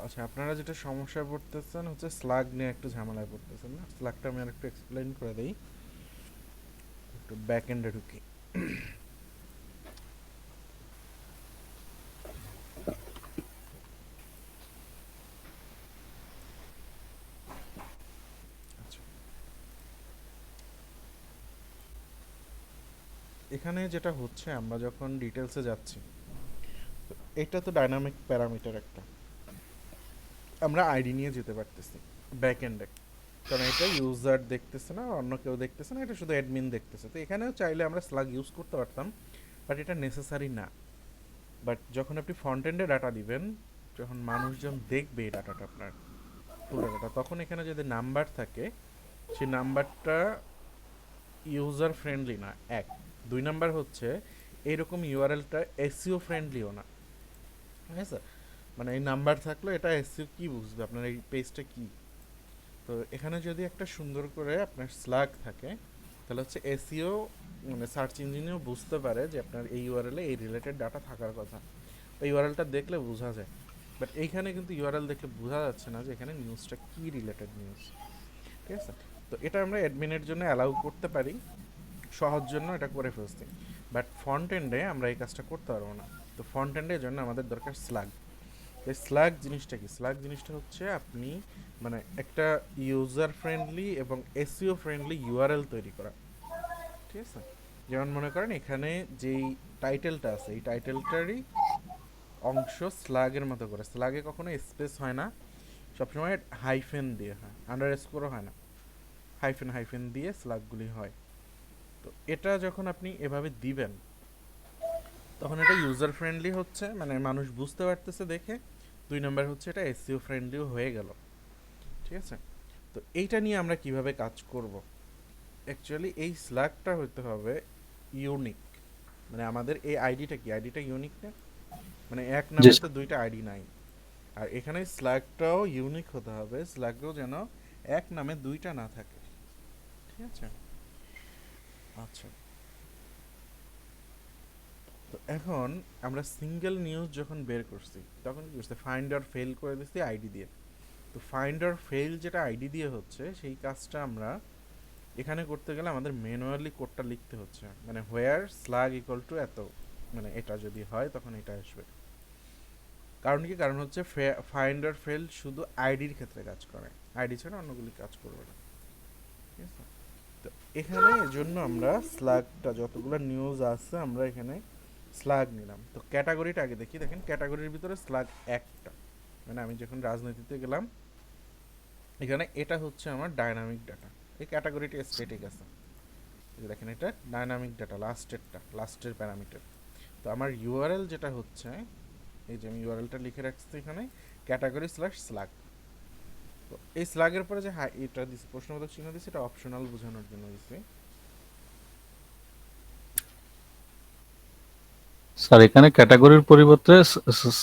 আচ্ছা, আপনারা যেটা সমস্যায় পড়তেছেন হচ্ছে স্লাগ নিয়ে একটু ঝামেলায় পড়তেছেন না? স্লাগটা আমি আরেকটু এক্সপ্লেইন করে দেই। একটু ব্যাক এন্ডে ঢুকি। আচ্ছা, এখানে যেটা হচ্ছে আমরা যখন ডিটেলসে যাচ্ছি, তো এটা তো ডাইনামিক প্যারামিটার একটা, আমরা আইডি নিয়ে যেতে পারতেছি ব্যাক এন্ডে, কারণ এটা ইউজার দেখতেছে না, অন্য কেউ দেখতেছে না, এটা শুধু অ্যাডমিন দেখতেছে। তো এখানেও চাইলে আমরা স্লাগ ইউজ করতে পারতাম, বাট এটা নেসেসারি না। বাট যখন আপনি ফ্রন্ট এন্ডে ডাটা দিবেন, যখন মানুষজন দেখবে এই ডাটাটা আপনার পুরো ডাটাটা, তখন এখানে যদি নাম্বার থাকে, সেই নাম্বারটা ইউজার ফ্রেন্ডলি না। এক, দুই নাম্বার হচ্ছে এইরকম ইউআরএলটা এসইও ফ্রেন্ডলিও না। ঠিক আছে? মানে এই নাম্বার থাকলে এটা এসইও কি বুঝবে আপনার এই পেজটা কি। তো এখানে যদি একটা সুন্দর করে আপনার স্ল্যাগ থাকে, তাহলে হচ্ছে এসইও মানে সার্চ ইঞ্জিনেও বুঝতে পারে যে আপনার এই ইউআরএলে এই রিলেটেড ডাটা থাকার কথা। ওই ইউআরএলটা দেখলে বোঝা যায়। বাট এইখানে কিন্তু ইউআরএল দেখলে বোঝা যাচ্ছে না যে এখানে নিউজটা কি রিলেটেড নিউজ। ঠিক আছে? তো এটা আমরা অ্যাডমিনের জন্য অ্যালাউ করতে পারি, সহজ জন্য এটা করে ফেলছি। বাট ফ্রন্ট এন্ডে আমরা এই কাজটা করতে পারবো না। তো ফ্রন্ট এন্ডের জন্য আমাদের দরকার স্লাগ। এই স্লাগ জিনিসটা কি? স্লাগ জিনিসটা হচ্ছে আপনি মানে একটা ইউজার ফ্রেন্ডলি এবং এসইও ফ্রেন্ডলি ইউআরএল তৈরি করা। ঠিক আছে? যেমন মনে করেন এখানে যেই টাইটেলটা আছে, এই টাইটেলটারই অংশ স্লাগের মতো করে। স্লাগে কখনো স্পেস হয় না, সবসময় হাইফেন দিয়ে হয়, আন্ডার স্কোরও হয় না, হাইফেন হাইফেন দিয়ে স্লাগগুলি হয়। তো এটা যখন আপনি এভাবে দিবেন, তখন এটা ইউজার ফ্রেন্ডলি হচ্ছে, মানে মানুষ বুঝতে পারতেছে দেখে। দুই নম্বর হচ্ছে এটা এসইও ফ্রেন্ডলিও হয়ে গেল। ঠিক আছে? তো এইটা নিয়ে আমরা কিভাবে কাজ করব? অ্যাকচুয়ালি এই স্ল্যাগটা হতে হবে ইউনিক। মানে আমাদের এই আইডিটা কি? আইডিটা ইউনিক না? মানে এক জি নামে তো স্যার। দুইটা আইডি নাই। আর এখানে স্ল্যাগটাও ইউনিক হতে হবে, স্ল্যাগও যেন এক নামে দুইটা না থাকে। ঠিক আছে? আচ্ছা, তো এখন আমরা সিঙ্গেল নিউজ যখন বের করছি, তখন কি করছি? ফাইন্ডার ফেল করে দিচ্ছি আইডি দিয়ে। তো ফাইন্ডার ফেল যেটা আইডি দিয়ে হচ্ছে, সেই কাজটা আমরা এখানে করতে গেলে আমাদের ম্যানুয়ালি কোডটা লিখতে হচ্ছে। মানে হোয়ার স্ল্যাগ ইকুয়াল টু এত, মানে এটা যদি হয় তখন এটা আসবে। কারণ কি? কারণ হচ্ছে ফাইন্ডার ফেল শুধু আইডির ক্ষেত্রে কাজ করে, আইডি ছাড়া অন্যগুলি কাজ করবে না। ঠিক আছে? তো এখানে এজন্য আমরা স্ল্যাগটা যতগুলো নিউজ আছে আমরা এখানে স্ল্যাগ নিলাম। তো ক্যাটাগরিটা আগে দেখি। দেখেন ক্যাটাগরির ভিতরে স্ল্যাগ একটা, মানে আমি যখন রাজনীতিতে গেলাম, এখানে এটা হচ্ছে আমার ডায়নামিক ডাটা। এই ক্যাটাগরিটা স্ট্যাটিক আছে। এই যে দেখেন এটা ডায়নামিক ডাটা, লাস্টের প্যারামিটার। তো আমার ইউআরএল যেটা হচ্ছে, এই যে আমি ইউআরএলটা লিখে রাখছি এখানে, ক্যাটাগরি স্ল্যাশ স্ল্যাগ। তো এই স্ল্যাগের পরে যে হ্যাঁ এটা দিছি, প্রশ্নবোধক চিহ্ন দিছি, এটা অপশনাল বোঝানোর জন্য দিছি। স্যার এখানে ক্যাটাগরির পরিবর্তে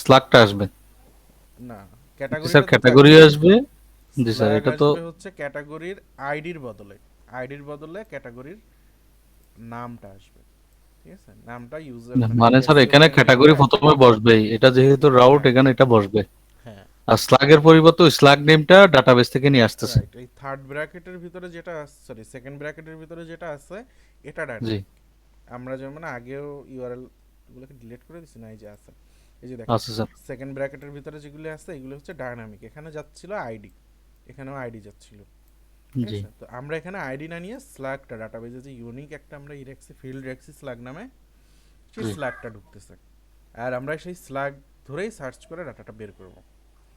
স্লাগটা আসবে। না, জি স্যার, ক্যাটাগরিটা তো ক্যাটাগরি থাকবে। আসবে। জি স্যার, স্ল্যাগ এটা তো আসবে হচ্ছে ক্যাটাগরির আইডির বদলে, আইডির বদলে ক্যাটাগরির নামটা আসবে। ঠিক আছে? নামটা ইউজার না, মানে মানে স্যার এসইও এখানে ফ্রেন্ডলি করে ক্যাটাগরি রাখবে। প্রথমে বসবেই, এটা যেহেতু রাউট হ্যাঁ, এখানে এটা বসবে। হ্যাঁ, আর স্লাগের পরিবর্তে ওই স্লাগ নেমটা ডাটাবেস থেকে নিয়ে আসতেছে। রাইট। এই থার্ড ব্র্যাকেটের ভিতরে যেটা, সরি সেকেন্ড ব্র্যাকেটের ভিতরে যেটা আছে, এটা জি। ডায়নামিক। আমরা যেমন আগেও ইউআরএল গুলোকে ডিলিট করে দিছি না, এই যে আছে, এই যে দেখেন আচ্ছা স্যার। সেকেন্ড ব্র্যাকেটের ভিতরে যেগুলো আছে এগুলো হচ্ছে ডায়নামিক। এখানে যাচ্ছিল আইডি, এখানেও আইডি যাচ্ছিল। ঠিক জি আছে? তো আমরা এখানে আইডি না নিয়ে স্ল্যাগটা, ডাটাবেজে যে ইউনিক একটা আমরা রাখছি, ফিল্ড রাখছি স্ল্যাগ নামে, সেই জি। স্ল্যাগটা ঢুকতেছে। আর আমরা সেই স্ল্যাগ ধরেই সার্চ করে ডাটাটা বের করব।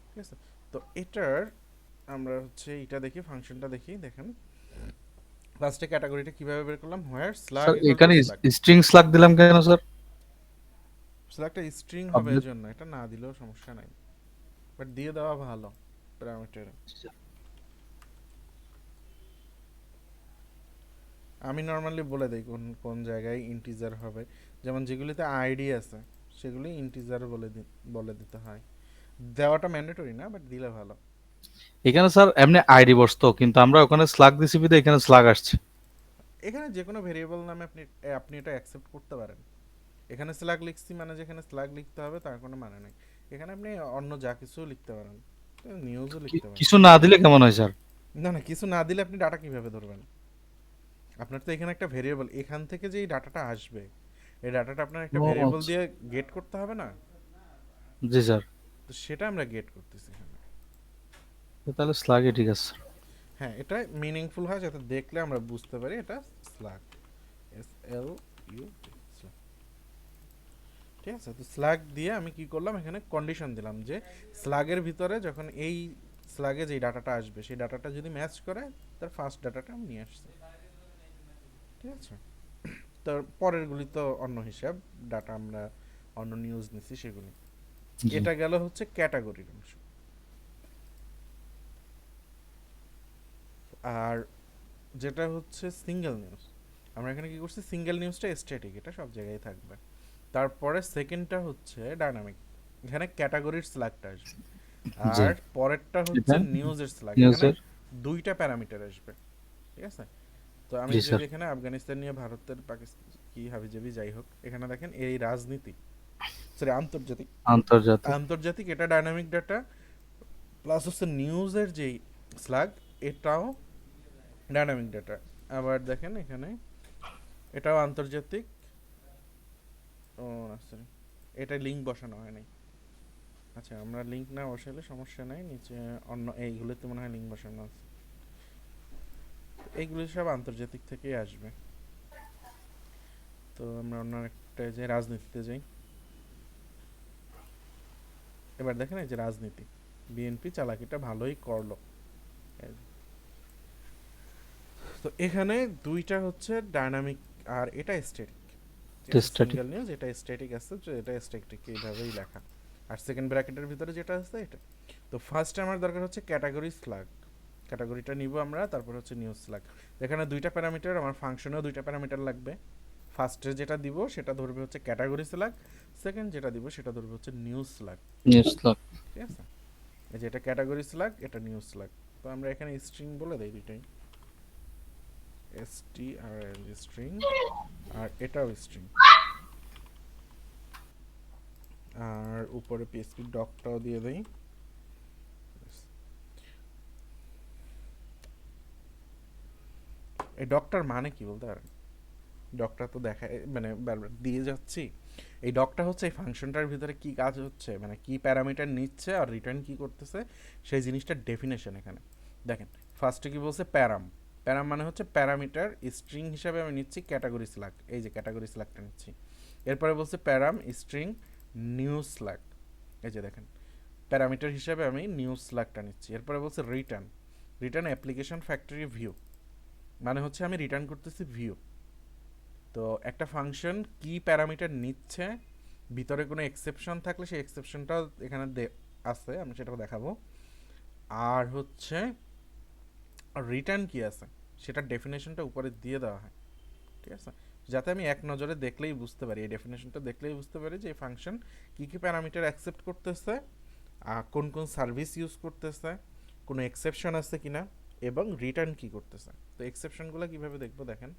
ঠিক আছে? তো এটার আমরা হচ্ছে এটা দেখি, ফাংশনটা দেখি। দেখেন লাস্টে ক্যাটাগরিটা কিভাবে বের করলাম, হোয়ার স্ল্যাগ স্যার ইকুয়াল টু এখানে স্ল্যাগ। স্ট্রিং স্লাগ দিলাম কেন স্যার? স্ল্যাগটা স্ট্রিং হবে আপনি এর জন্য, এটা না দিলেও সমস্যা নাই, বাট দিয়ে দেওয়া ভালো প্যারামিটারে। আমি নর্মালি বলে দিই কোন কোন জায়গায় ইন্টিজার হবে। যেমন যেগুলিতে আইডি আছে সেগুলি ইন্টিজার বলে দিতে হয়। দেওয়াটা ম্যান্ডেটরি না, বাট দিলে ভালো। এখানে স্যার এমনি আইডি বসতো, কিন্তু আমরা ওখানে স্লাগ দিছি বিধে এখানে স্লাগ আসছে। এখানে যে কোনো ভেরিয়েবল নামে আপনি আপনি এটা অ্যাকসেপ্ট করতে পারেন। এখানে স্ল্যাগ লিখছি মানে যেখানে স্ল্যাগ লিখতে হবে তার কোনো মানে নেই। এখানে আপনি অন্য যা কিছু লিখতে পারেন, নিউজও লিখতে পারেন। কিছু না দিলে কেমন হয় স্যার? না না, কিছু না দিলে আপনি ডাটা কিভাবে ধরবেন? আপনার তো এখানে একটা ভেরিয়েবল, এখান থেকে যে এই ডাটাটা আসবে, এই ডাটাটা আপনার একটা ও ভেরিয়েবল আচ্ছা। দিয়ে গেট করতে হবে না? জি স্যার। তো সেটা আমরা গেট করতেছি এখানে। তাহলে স্লাগে ঠিক আছে স্যার। হ্যাঁ, এটা মিনিংফুল হয় যাতে দেখলে আমরা বুঝতে পারি এটা স্লাগ, SLUG, ঠিক আছে। তো স্ল্যাগ দিয়ে আমি কি করলাম, এখানে কন্ডিশন দিলাম যে স্ল্যাগের ভিতরে যখন এই স্ল্যাগে যে ডাটাটা আসবে সেই ডাটাটা যদি ম্যাচ করে, তার ফার্স্ট ডাটাটা আমি নিয়ে আসছি, ঠিক আছে। তার পরেরগুলি তো অন্য হিসাব, ডাটা আমরা অন্য নিউজ নিছি সেগুলি। জি। এটা গেল হচ্ছে ক্যাটাগরির অংশ। আর যেটা হচ্ছে সিঙ্গেল নিউজ, আমরা এখানে কি করছি, সিঙ্গেল নিউজটা স্ট্যাটিক, এটা সব জায়গায় থাকবে। তারপরে সেকেন্ডটা হচ্ছে ডায়নামিক, এখানে ক্যাটাগরির স্ল্যাগটা আসবে। জি। আর পরেরটা হচ্ছে এটা নিউজের স্ল্যাগ, এখানে নিউজের। দুইটা প্যারামিটার আসবে, ঠিক আছে। তো আমি জি যদি স্যার। এখানে আফগানিস্তান নিয়ে ভারতের পাকিস্তান কি হাবিজাবি যাই হোক, এখানে দেখেন এই রাজনীতি, সরি আন্তর্জাতিক, আন্তর্জাতিক। আন্তর্জাতিক এটা ডায়নামিক ডাটা, প্লাস হচ্ছে নিউজের যেই স্ল্যাগ, এটাও ডায়নামিক ডাটা। আবার দেখেন এখানে এটাও আন্তর্জাতিক, ও না সরি, এটা লিঙ্ক বসানো হয় নাই। আচ্ছা, আমরা লিঙ্ক না বসালে সমস্যা নাই, নিচে অন্য এইগুলোতে মনে হয় লিঙ্ক বসানো আছে। এইগুলো সব আন্তর্জাতিক থেকেই আসবে। তো আমরা অন্য একটা যে রাজনীতিতে যাই, এবার দেখেন এই যে রাজনীতি, বিএনপি চালাকিটা ভালোই করলো। তো এখানে দুইটা হচ্ছে ডায়নামিক, আর এটা স্ট্যাটিক, ঠিক আছে। স্ট্যাটিক। সিঙ্গেল নিউজ এটা স্ট্যাটিক আছে, তো এটা স্ট্যাটিক এইভাবেই লেখা। আর সেকেন্ড ব্র্যাকেটের ভিতরে যেটা আছে এটা। তো ফার্স্টে আমার দরকার হচ্ছে ক্যাটাগরি স্ল্যাগ, ক্যাটাগরিটা নিব আমরা, তারপর হচ্ছে নিউজ স্ল্যাগ। এখানে দুইটা প্যারামিটার, আমার ফাংশনেও দুইটা প্যারামিটার লাগবে। ফার্স্টে যেটা দিব সেটা ধরবে হচ্ছে ক্যাটাগরি স্ল্যাগ, সেকেন্ড যেটা দিব সেটা ধরবে হচ্ছে নিউজ স্ল্যাগ, নিউজ স্লাগ। ঠিক আছে। এই যে এটা ক্যাটাগরি স্ল্যাগ, এটা নিউজ স্ল্যাগ। তো আমরা এখানে স্ট্রিং বলে দেই দুইটাই, strl স্ট্রিং, আর এটাও স্ট্রিং। আর উপরে পিএসপি ডকটাও দিয়ে দেই। এই ডকটার মানে কি বলতে পারেন? ডকটা তো দেখায়, মানে বারবার দিয়ে যাচ্ছি। এই ডকটা হচ্ছে এই ফাংশনটার ভিতরে কি কাজ হচ্ছে, মানে কি প্যারামিটার নিচ্ছে আর রিটার্ন কি করতেছে, সেই জিনিসটার ডেফিনেশন এখানে দেখেন। ফার্স্টে কি বলছে, প্যারাম। প্যারাম মানে হচ্ছে প্যারামিটার স্ট্রিং হিসাবে আমি নিচ্ছি ক্যাটাগরি স্ল্যাগ, এই যে ক্যাটাগরি স্ল্যাগটা নিচ্ছি। এরপরে বলছে প্যারাম স্ট্রিং নিউজ স্ল্যাগ, এই যে দেখেন প্যারামিটার হিসাবে আমি নিউজ স্ল্যাগটা নিচ্ছি। এরপরে বলছে return, return application factory view, মানে হচ্ছে আমি রিটার্ন করতেছি ভিউ। তো একটা ফাংশন কি প্যারামিটার নিচ্ছে, ভিতরে কোনো এক্সেপশন থাকলে সেই এক্সেপশনটাও এখানে আছে, আমি সেটাও দেখাবো। আর হচ্ছে রিটার্ন কি আছে সেটার ডেফিনেশনটা উপরে দিয়ে দেওয়া হয়, ঠিক আছে। যাতে আমি এক নজরে দেখলেই বুঝতে পারি, এই ডেফিনেশনটা দেখলেই বুঝতে পারি যে এই ফাংশন কী কী প্যারামিটার অ্যাকসেপ্ট করতেছে, কোন কোন সার্ভিস ইউজ করতেছে, কোনো এক্সেপশন আছে কিনা, এবং রিটার্ন কি করতেছে। তো এক্সেপশনগুলো কিভাবে দেখবো দেখেন,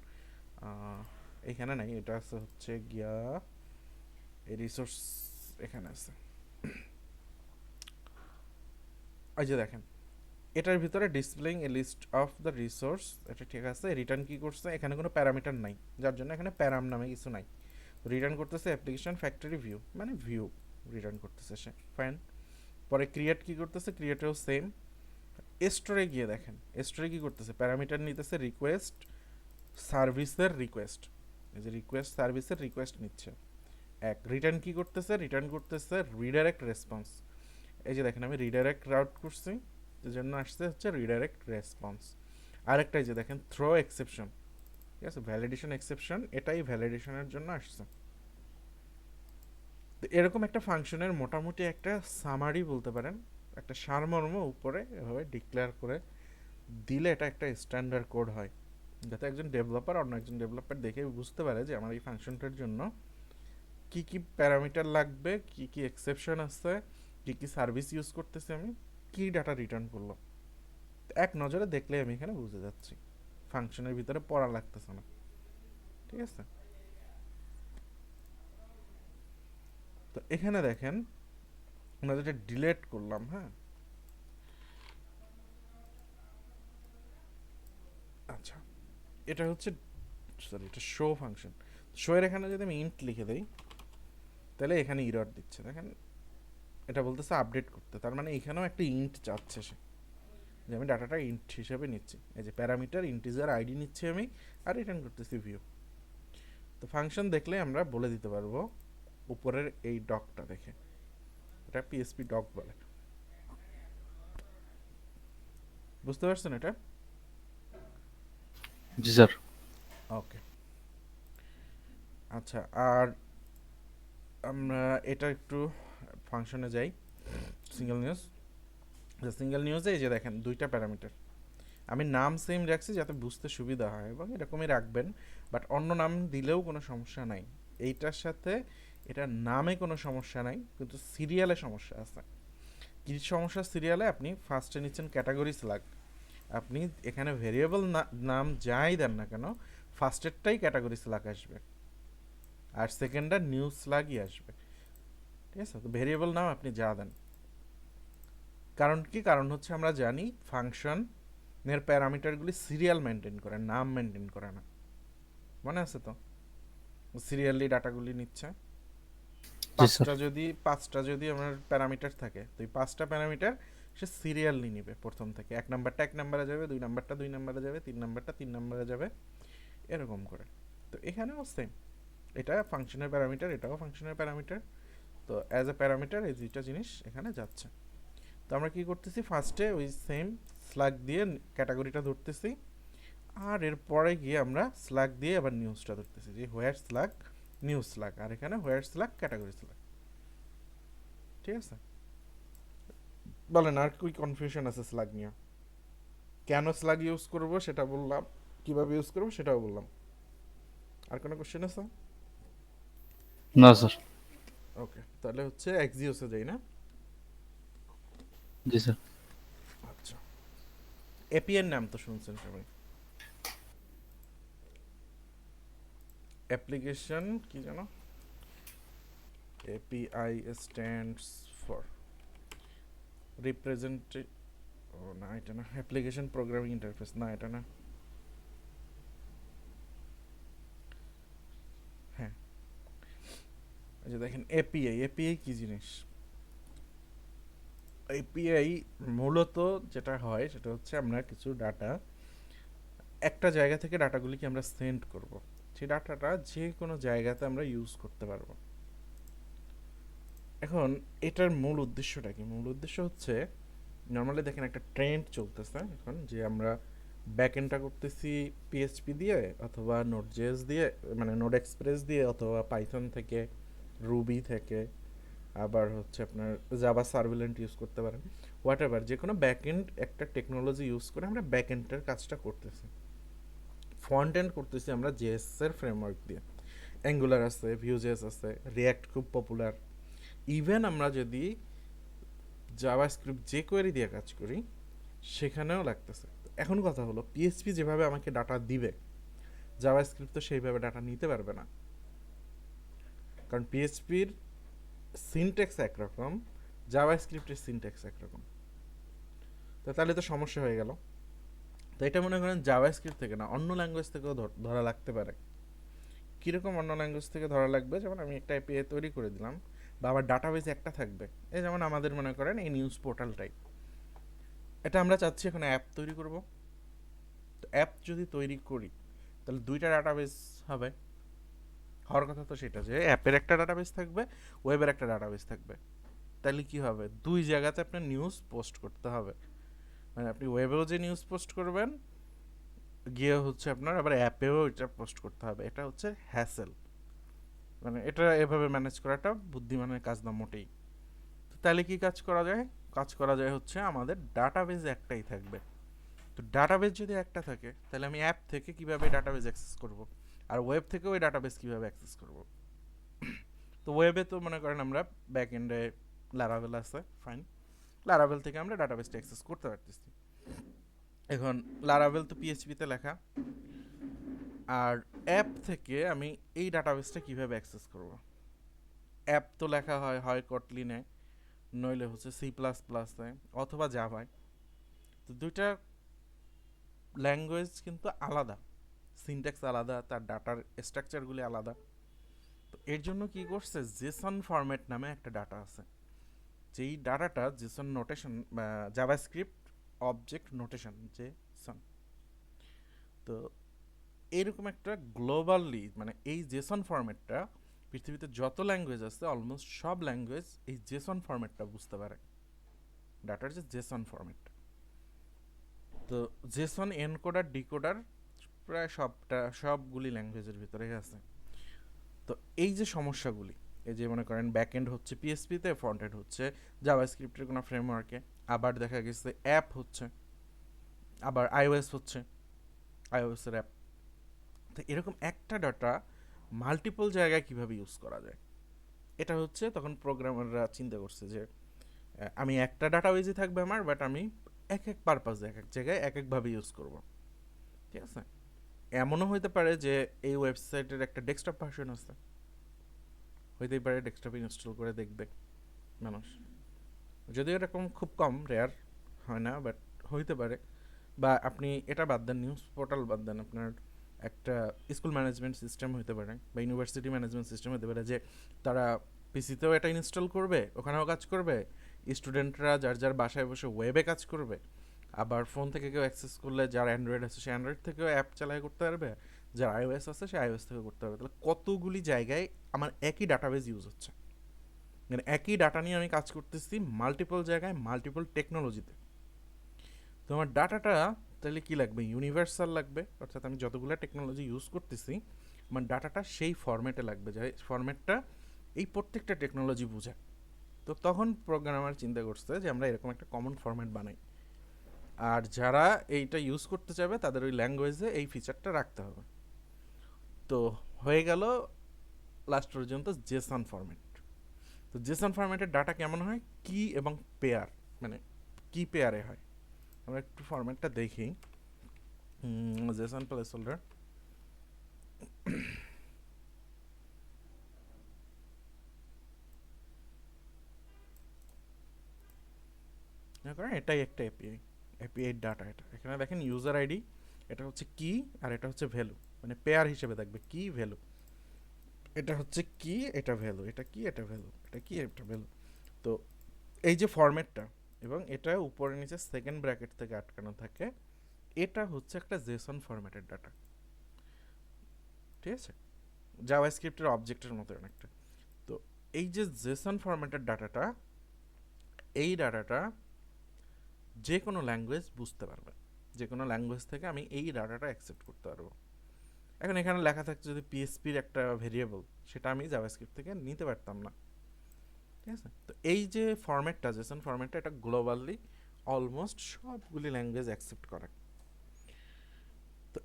এখানে নাই, এটা আছে হচ্ছে গিয়া এই রিসোর্স, এখানে আছে। এই যে দেখেন এটার ভিতরে displaying a list of the resource, এটা ঠিক আছে। রিটার্ন কি করছে, এখানে কোনো প্যারামিটার নাই, যার জন্য এখানে প্যারাম নামে কিছু নাই। রিটার্ন করতেছে অ্যাপ্লিকেশন ফ্যাক্টরি ভিউ, মানে ভিউ রিটার্ন করতেছে সে, ফাইন। পরে ক্রিয়েট কি করতেছে, ক্রিয়েটেও সেম। স্টোরে গিয়ে দেখেন স্টোরে কি করতেছে, প্যারামিটার নিতেছে রিকোয়েস্ট সার্ভিসের রিকোয়েস্ট, এই যে রিকোয়েস্ট সার্ভিসের রিকোয়েস্ট নিচ্ছে এক। রিটার্ন কি করতেছে, রিটার্ন করতেছে রিডাইরেক্ট রেসপন্স, এই যে দেখেন আমি রিডাইরেক্ট রাউট করছি, এর জন্য আসছে হচ্ছে রিডাইরেক্ট রেসপন্স। আরেকটা এই যে দেখেন থ্রো এক্সেপশন, ঠিক আছে, ভ্যালিডেশন এক্সেপশন, এটাই ভ্যালিডেশনের জন্য আসছে। তো এরকম একটা ফাংশনের মোটামুটি একটা সামারি বলতে পারেন, একটা সারমর্ম উপরে এভাবে ডিক্লেয়ার করে দিলে এটা একটা স্ট্যান্ডার্ড কোড হয়, যাতে একজন ডেভেলপার অন্য একজন ডেভেলপার দেখে বুঝতে পারে যে আমার এই ফাংশনটার জন্য কি কি প্যারামিটার লাগবে, কি কি এক্সেপশন আছে, কি কি সার্ভিস ইউজ করতেছি, আমি কি ডাটা রিটার্ন করলো, এক নজরে দেখলে আমি এখানে বুঝে যাচ্ছি, ফাংশনের ভিতরে পড়া লাগতেছে না, ঠিক আছে। তো এখানে দেখেন আমরা যেটা ডিলেট করলাম, হ্যাঁ আচ্ছা, এটা হচ্ছে, সরি এটা শো ফাংশন। শো এর এখানে যদি আমি ইন্ট লিখে দেই তাহলে এখানে ইরর দিচ্ছে, দেখেন এটা বলতেছে আপডেট করতে, তার মানে এখানেও একটা ইন্ট চাচ্ছে সে, যে আমি ডাটাটা ইন্ট হিসেবে নিচ্ছি, এই যে প্যারামিটার ইন্টিজার আইডি নিচ্ছি আমি, আর রিটার্ন করতেছি ভিউ। তো ফাংশন দেখলে আমরা বলে দিতে পারবো উপরের এই ডকটা দেখে, এটা পিএসপি ডক বলে। বুঝতে পারছেন এটা? জি স্যার। ওকে আচ্ছা, আর আমরা এটা একটু ফাংশনে যাই, সিঙ্গেল নিউজ। সিঙ্গেল নিউজে এই যে দেখেন দুইটা প্যারামিটার, আমি নাম সেম রাখছি যাতে বুঝতে সুবিধা হয়, এবং এরকমই রাখবেন, বাট অন্য নাম দিলেও কোনো সমস্যা নাই। এইটার সাথে এটার নামে কোনো সমস্যা নাই, কিন্তু সিরিয়ালে সমস্যা আছে। কি সমস্যা সিরিয়ালে? আপনি ফার্স্টে নিচ্ছেন ক্যাটাগরি স্ল্যাগ, আপনি এখানে ভেরিয়েবল নাম যাই দেন না কেন, ফার্স্টেরটাই ক্যাটাগরি স্ল্যাগ আসবে, আর সেকেন্ডটা নিউ স্ল্যাগই আসবে, ঠিক আছে? তো ভেরিয়েবল নাম আপনি যা দেন, কারণ কি, কারণ হচ্ছে আমরা জানি ফাংশন এর প্যারামিটারগুলি সিরিয়াল মেনটেন করে, নাম মেনটেন করে না, মনে আছে তো? সিরিয়ালি ডাটাগুলি নিচ্ছে। জি স্যার। পাঁচটা যদি আমার প্যারামিটার থাকে, তো এই পাঁচটা প্যারামিটার সে সিরিয়ালি নিবে, প্রথম থেকে এক নাম্বারটা এক নাম্বারে যাবে, দুই নাম্বারটা দুই নাম্বারে যাবে, তিন নাম্বারটা তিন নাম্বারে যাবে, এরকম করে। তো এখানেও সেম, এটা ফাংশনের প্যারামিটার, এটাও ফাংশনের প্যারামিটার, তো অ্যাজ এ প্যারামিটার এই দুইটা জিনিস এখানে যাচ্ছে। তো আমরা কি করতেছি, ফার্স্টে ওই সেম স্ল্যাগ দিয়ে ক্যাটাগরিটা ধরতেছি, আর এরপরে গিয়ে আমরা স্ল্যাগ দিয়ে আবার নিউজটা ধরতেছি, যে হোয়ার স্ল্যাগ নিউজ স্ল্যাগ, আর এখানে হোয়ার স্ল্যাগ ক্যাটাগরি স্ল্যাগ, ঠিক আছে? বলেন আর কি কনফিউশন আছে স্ল্যাগ নিয়ে? কেন স্ল্যাগ ইউজ করব সেটা বললাম, কিভাবে ইউজ করব সেটাও বললাম। আর কোনো কোশ্চেন আছে? না স্যার। ওকে, তাহলে হচ্ছে এক্সিওসে যাই না? জি স্যার। আচ্ছা, এপি এর নাম তো শুনছেন সবাই, অ্যাপ্লিকেশন কি জানো, এপিআই স্ট্যান্ডস ফর রিপ্রেজেন্ট, ও না এটা না, অ্যাপ্লিকেশন প্রোগ্রামিং ইন্টারফেস, না এটা না, হ্যাঁ এই যে দেখেন এপিআই, এপিআই কি জিনিস? এপিআই মূলত যেটা হয় সেটা হচ্ছে আমরা কিছু ডাটা একটা জায়গা থেকে ডাটাগুলিকে আমরা সেন্ড করব, সেই ডাটাটা যে কোনো জায়গাতে আমরা ইউজ করতে পারবো। এখন এটার মূল উদ্দেশ্যটা কি? মূল উদ্দেশ্য হচ্ছে, নর্মালি দেখেন একটা ট্রেন্ড চলতেছে এখন, যে আমরা ব্যাকএন্ডটা করতেছি পিএইচপি দিয়ে অথবা নোড জেএস দিয়ে, মানে নোড এক্সপ্রেস দিয়ে, অথবা পাইথন থেকে, রুবি থেকে, আবার হচ্ছে আপনার জাভা সার্ভিলেন্ট ইউজ করতে পারেন, হোয়াট এভার, যে কোনো ব্যাকএন্ড একটা টেকনোলজি ইউজ করে আমরা ব্যাকএন্ডের কাজটা করতেছি। ফ্রন্ট এন্ড করতেছি আমরা জেএস এর ফ্রেমওয়ার্ক দিয়ে, অ্যাঙ্গুলার আছে, ভিউজেস আছে, রিয়াক্ট খুব পপুলার, ইভেন আমরা যদি জাভাস্ক্রিপ্ট যে কোয়েরি দিয়ে কাজ করি সেখানেও লাগতেছে। এখন কথা হলো, পিএইচপি যেভাবে আমাকে ডাটা দিবে, জাভাস্ক্রিপ্ট তো সেইভাবে ডাটা নিতে পারবে না, কারণ পিএইচপির সিনট্যাক্স একরকম, জাভাস্ক্রিপ্টের সিনট্যাক্স একরকম। তো তাহলে তো সমস্যা হয়ে গেল। তো এটা মনে করেন জাভাস্ক্রিপ্ট থেকে না, অন্য ল্যাঙ্গুয়েজ থেকেও ধরা লাগতে পারে। কীরকম অন্য ল্যাঙ্গুয়েজ থেকে ধরা লাগবে? যেমন আমি একটা এপিআই তৈরি করে দিলাম, বা আমার ডাটাবেস একটা থাকবে, এই যেমন আমাদের মনে করেন এই নিউজ পোর্টালটাই, এটা আমরা চাচ্ছি এখন অ্যাপ তৈরি করব। তো অ্যাপ যদি তৈরি করি তাহলে দুইটা ডাটাবেস হবে, হওয়ার কথা তো সেটা, যে অ্যাপের একটা ডাটাবেস থাকবে, ওয়েবের একটা ডাটাবেস থাকবে। তাহলে কি হবে, দুই জায়গাতে আপনার নিউজ পোস্ট করতে হবে, মানে আপনি ওয়েবেও যে নিউজ পোস্ট করবেন, গিয়ে হচ্ছে আপনার আবার অ্যাপেও এটা পোস্ট করতে হবে, এটা হচ্ছে হ্যাসেল। মানে এটা এভাবে ম্যানেজ করাটা বুদ্ধিমানের কাজ না মোটেই। তো তাহলে কি কাজ করা যায়? কাজ করা যায় হচ্ছে আমাদের ডাটাবেস একটাই থাকবে। তো ডাটাবেস যদি একটা থাকে তাহলে আমি অ্যাপ থেকে কিভাবে ডাটাবেস অ্যাক্সেস করব, আর ওয়েব থেকে ওই ডাটাবেস কিভাবে অ্যাক্সেস করব? তো ওয়েবে তো মনে করেন আমরা ব্যাক এন্ডে লারাভেল আছে, ফাইন, লারাভেল থেকে আমরা ডাটাবেসটা অ্যাক্সেস করতে পারতেছি। এখন লারাভেল তো পিএইচপিতে লেখা, আর অ্যাপ থেকে আমি এই ডাটাবেসটা কিভাবে অ্যাক্সেস করব? অ্যাপ তো লেখা হয় হয় কটলিনে, নইলে হচ্ছে C++-এ অথবা জাভায়। তো দুইটা ল্যাঙ্গুয়েজ কিন্তু আলাদা, সিনট্যাক্স আলাদা, তার ডাটার স্ট্রাকচারগুলি আলাদা। তো এর জন্য কি করছে, জেসন ফরম্যাট নামে একটা ডাটা আছে, যেই ডাটাটা Jason notation, JavaScript object notation Jason. তো এরকম একটা গ্লোবালি, মানে এই জেসন ফরম্যাটটা পৃথিবীতে যত ল্যাঙ্গুয়েজ আছে অলমোস্ট সব ল্যাঙ্গুয়েজ এই জেসন ফরম্যাটটা বুঝতে পারে, ডাটার যে জেসন ফরম্যাট। তো জেসন এনকোডার ডিকোডার প্রায় সবগুলি ল্যাঙ্গুয়েজের ভিতরেই আছে। তো এই যে সমস্যাগুলি, এই যে মনে করেন ব্যাক এন্ড হচ্ছে পিএসপিতে, ফ্রন্ট এন্ড হচ্ছে জাভাস্ক্রিপ্টের কোনো ফ্রেমওয়ার্কে, আবার দেখা গেছে অ্যাপ হচ্ছে, আবার আইওএস হচ্ছে, আইওএসের অ্যাপ। তো এরকম একটা ডাটা মাল্টিপল জায়গায় কিভাবে ইউজ করা যায়, এটা হচ্ছে তখন প্রোগ্রামাররা চিন্তা করছে যে আমি একটা ডাটাবেজই থাকবে আমার, বাট আমি এক এক পারপাসে এক এক জায়গায় এক একভাবে ইউজ করব। ঠিক আছে, এমনও হইতে পারে যে এই ওয়েবসাইটের একটা ডেস্কটপ ভার্সন আছে, হইতেই পারে ডেস্কটপে ইনস্টল করে দেখবে মানুষ, যদিও এরকম খুব কম, রেয়ার হয় না, বাট হইতে পারে। বা আপনি এটা বাদ দেন, নিউজ পোর্টাল বাদ দেন, আপনার একটা স্কুল ম্যানেজমেন্ট সিস্টেম হতে পারে বা ইউনিভার্সিটি ম্যানেজমেন্ট সিস্টেম হতে পারে, যে তারা পিসিতেও এটা ইনস্টল করবে, ওখানেও কাজ করবে, স্টুডেন্টরা যার যার বাসায় বসে ওয়েবে কাজ করবে, আবার ফোন থেকে কেউ অ্যাক্সেস করলে যার অ্যান্ড্রয়েড আছে সে অ্যান্ড্রয়েড থেকেও অ্যাপ চালাই করতে পারবে, যার আইওএস আছে সে আইওএস থেকে করতে পারবে। তাহলে কতগুলি জায়গায় আমার একই ডাটাবেজ ইউজ হচ্ছে, মানে একই ডাটা নিয়ে আমি কাজ করতেছি মাল্টিপল জায়গায় মাল্টিপল টেকনোলজিতে। তো আমার ডাটাটা তাহলে কী লাগবে, ইউনিভার্সাল লাগবে, অর্থাৎ আমি যতগুলো টেকনোলজি ইউজ করতেছি আমার ডাটাটা সেই ফরম্যাটে লাগবে, যে ফরম্যাটটা এই প্রত্যেকটা টেকনোলজি বোঝায়। তো তখন প্রোগ্রামার চিন্তা করছে যে আমরা এরকম একটা কমন ফরম্যাট বানাই, আর যারা এইটা ইউজ করতে চাবে তাদের ওই ল্যাঙ্গুয়েজে এই ফিচারটা রাখতে হবে। তো হয়ে গেল লাস্ট পর্যন্ত জেসন ফরম্যাট। তো জেসন ফরম্যাটের ডাটা কেমন হয়, কি এবং পেয়ার, মানে কি পেয়ারে হয়। আমরা একটু ফরম্যাটটা দেখি, জেসন প্লেস হোল্ডার। করেন এটাই একটা এপিআই, এপিআই ডাটা। এটা এখানে দেখেন ইউজার আইডি, এটা হচ্ছে কি, আর এটা হচ্ছে ভ্যালু, মানে পেয়ার হিসেবে থাকবে কি ভ্যালু। এটা হচ্ছে কি, এটা ভ্যালু, এটা কি, এটা ভ্যালু, এটা কি, এটা ভ্যালু। তো এই যে ফরম্যাটটা, এবং এটা উপরে নিচে সেকেন্ড ব্র্যাকেট থেকে আটকানো থাকে, এটা হচ্ছে একটা জেসন ফরম্যাটের ডাটা। ঠিক আছে, জাভাস্ক্রিপ্টের অবজেক্টের মতো অনেকটা। তো এই যে জেসন ফরম্যাটের ডাটাটা, এই ডাটাটা যে কোনো ল্যাঙ্গুয়েজ বুঝতে পারবে, যে কোনো ল্যাঙ্গুয়েজ থেকে আমি এই ডাটাটা অ্যাকসেপ্ট করতে পারবো। এখন এখানে লেখা থাকছে যদি পিএসপির একটা ভেরিয়েবল, সেটা আমি জাভাস্ক্রিপ্ট থেকে নিতে পারতাম না। ঠিক আছে, তো এই যে ফরম্যাটটা, জেসন ফরম্যাটটা, এটা গ্লোবালি অলমোস্ট সবগুলি ল্যাঙ্গুয়েজ অ্যাকসেপ্ট করে। তো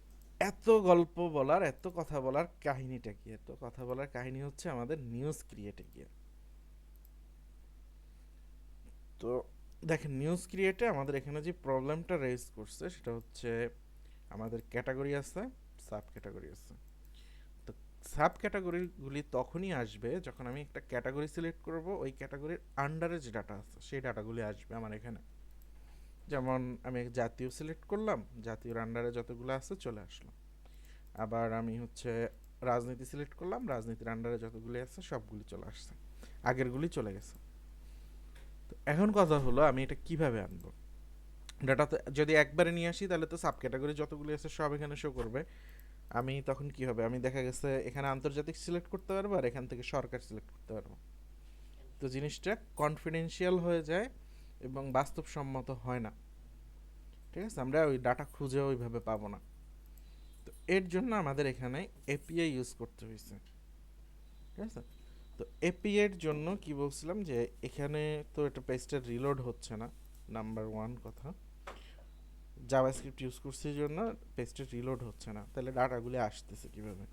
এত গল্প বলার, এত কথা বলার কাহিনীটা কি, এত কথা বলার কাহিনী হচ্ছে আমাদের নিউজ ক্রিয়েটে গিয়ে। তো দেখেন নিউজ ক্রিয়েটে আমাদের এখানে যে প্রবলেমটা রেজ করছে সেটা হচ্ছে আমাদের ক্যাটাগরি আছে, সাব ক্যাটাগরি আছে। তো সাব ক্যাটাগরিগুলি তখনই আসবে যখন আমি একটা ক্যাটাগরি সিলেক্ট করব, ওই ক্যাটাগরির আন্ডারে যে ডাটা আছে সেই ডাটাগুলি আসবে আমার এখানে। যেমন আমি জাতীয় সিলেক্ট করলাম, জাতীয়র আন্ডারে যতগুলো আছে চলে আসলো। আবার আমি হচ্ছে রাজনীতি সিলেক্ট করলাম, রাজনীতির আন্ডারে যতগুলি আছে সবগুলি চলে আসছে, আগেরগুলি চলে গেছে। তো এখন কথা হলো আমি এটা কিভাবে আনবো ডাটা। যদি একবারে নিয়ে আসি তাহলে তো সাব ক্যাটাগরি যতগুলি আছে সব এখানে শো করবে। আমি তখন কি হবে, আমি দেখা গেছে এখানে আন্তর্জাতিক সিলেক্ট করতে পারবো আর এখান থেকে সরকার সিলেক্ট করতে পারবো। তো জিনিসটা কনফিডেন্সিয়াল হয়ে যায় এবং বাস্তবসম্মত হয় না। ঠিক আছে, আমরা ওই ডাটা খুঁজে ওইভাবে পাবো না। তো এর জন্য আমাদের এখানে এপিআই ইউজ করতে হয়েছে। ঠিক আছে, তো এপিআই এর জন্য কি বলছিলাম যে এখানে তো এটা পেজটা রিলোড হচ্ছে না, নাম্বার ওয়ান কথা। জাভাস্ক্রিপ্ট ইউজ করছি জন্য পেজটা রিলোড হচ্ছে না। তাহলে ডাটাগুলি আসতেছে কিভাবে,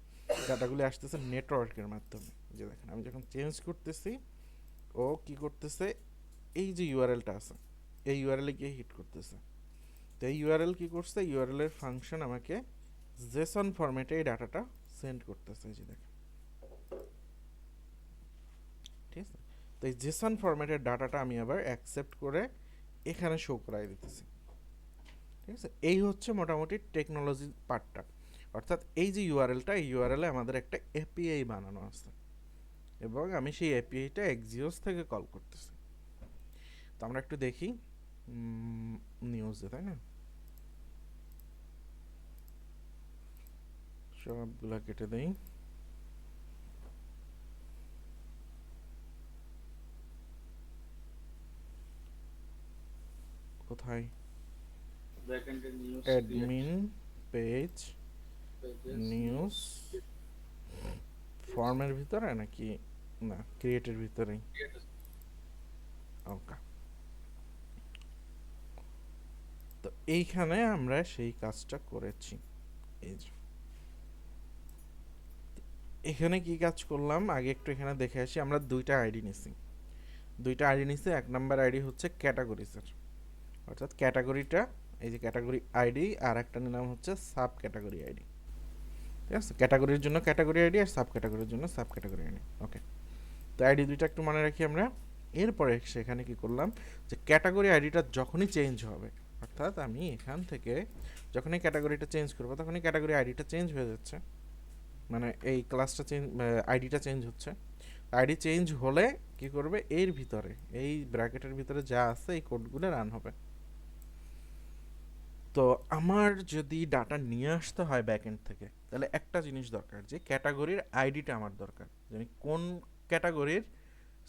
ডাটাগুলি আসতেছে নেটওয়ার্কের মাধ্যমে। যে দেখেন আমি যখন চেঞ্জ করতেছি, ও কি করতেছে, এই যে ইউআরএলটা আছে এই ইউআরএলে গিয়ে হিট করতেছে। তো এই ইউআরএল কি করছে, ইউআরএল এর ফাংশন আমাকে জেসন ফরম্যাটে এই ডাটাটা সেন্ড করতেছে, এই যে দেখেন। ঠিক আছে, তো এই জেসন ফরম্যাটের ডাটাটা আমি আবার অ্যাকসেপ্ট করে এখানে শো করাই দিতেছি। ঠিক আছে, এই হচ্ছে মোটামুটি টেকনোলজি পার্টটা। অর্থাৎ এই যে ইউআরএলটা, এই ইউআরএলে আমাদের একটা এপিআই বানানো আছে এবং আমি সেই এপিআইটা এক্সিওস থেকে কল করতেছি। তো আমরা একটু দেখি নিউজে, তাই না? সবগুলা কেটে দেই। কোথায়? অ্যাডমিন পেজ নিউজ ফর্মের ভিতরে নাকি না ক্রিয়েটের ভিতরেই? ওকে, তো এইখানে আমরা সেই কাজটা করেছি। এই যে এখানে কি কাজ করলাম আগে একটু এখানে দেখে আসি। আমরা দুইটা আইডি নিছি, এক নাম্বার আইডি হচ্ছে ক্যাটাগরিজের, অর্থাৎ ক্যাটাগরিটা এই যে ক্যাটাগরি আইডি, আর একটা নিলাম হচ্ছে সাব ক্যাটাগরি আইডি। ঠিক আছে, ক্যাটাগরির জন্য ক্যাটাগরি আইডি আর সাব ক্যাটাগরির জন্য সাব ক্যাটাগরি আইডি। ওকে, তো আইডি দুইটা একটু মনে রাখি আমরা। এরপরে সেখানে কি করলাম যে ক্যাটাগরি আইডিটা যখনই চেঞ্জ হবে, অর্থাৎ আমি এখান থেকে যখনই ক্যাটাগরিটা চেঞ্জ করবো তখনই ক্যাটাগরি আইডিটা চেঞ্জ হয়ে যাচ্ছে, মানে এই ক্লাসটা চেঞ্জ, আইডিটা চেঞ্জ হচ্ছে। আইডি চেঞ্জ হলে কি করবে, এর ভিতরে এই ব্র্যাকেটের ভিতরে যা আছে এই কোডগুলো রান হবে। তো আমার যদি ডাটা নিয়ে আসতে হয় ব্যাকএন্ড থেকে, তাহলে একটা জিনিস দরকার, যে ক্যাটাগরির আইডিটা আমার দরকার, যে আমি কোন ক্যাটাগরির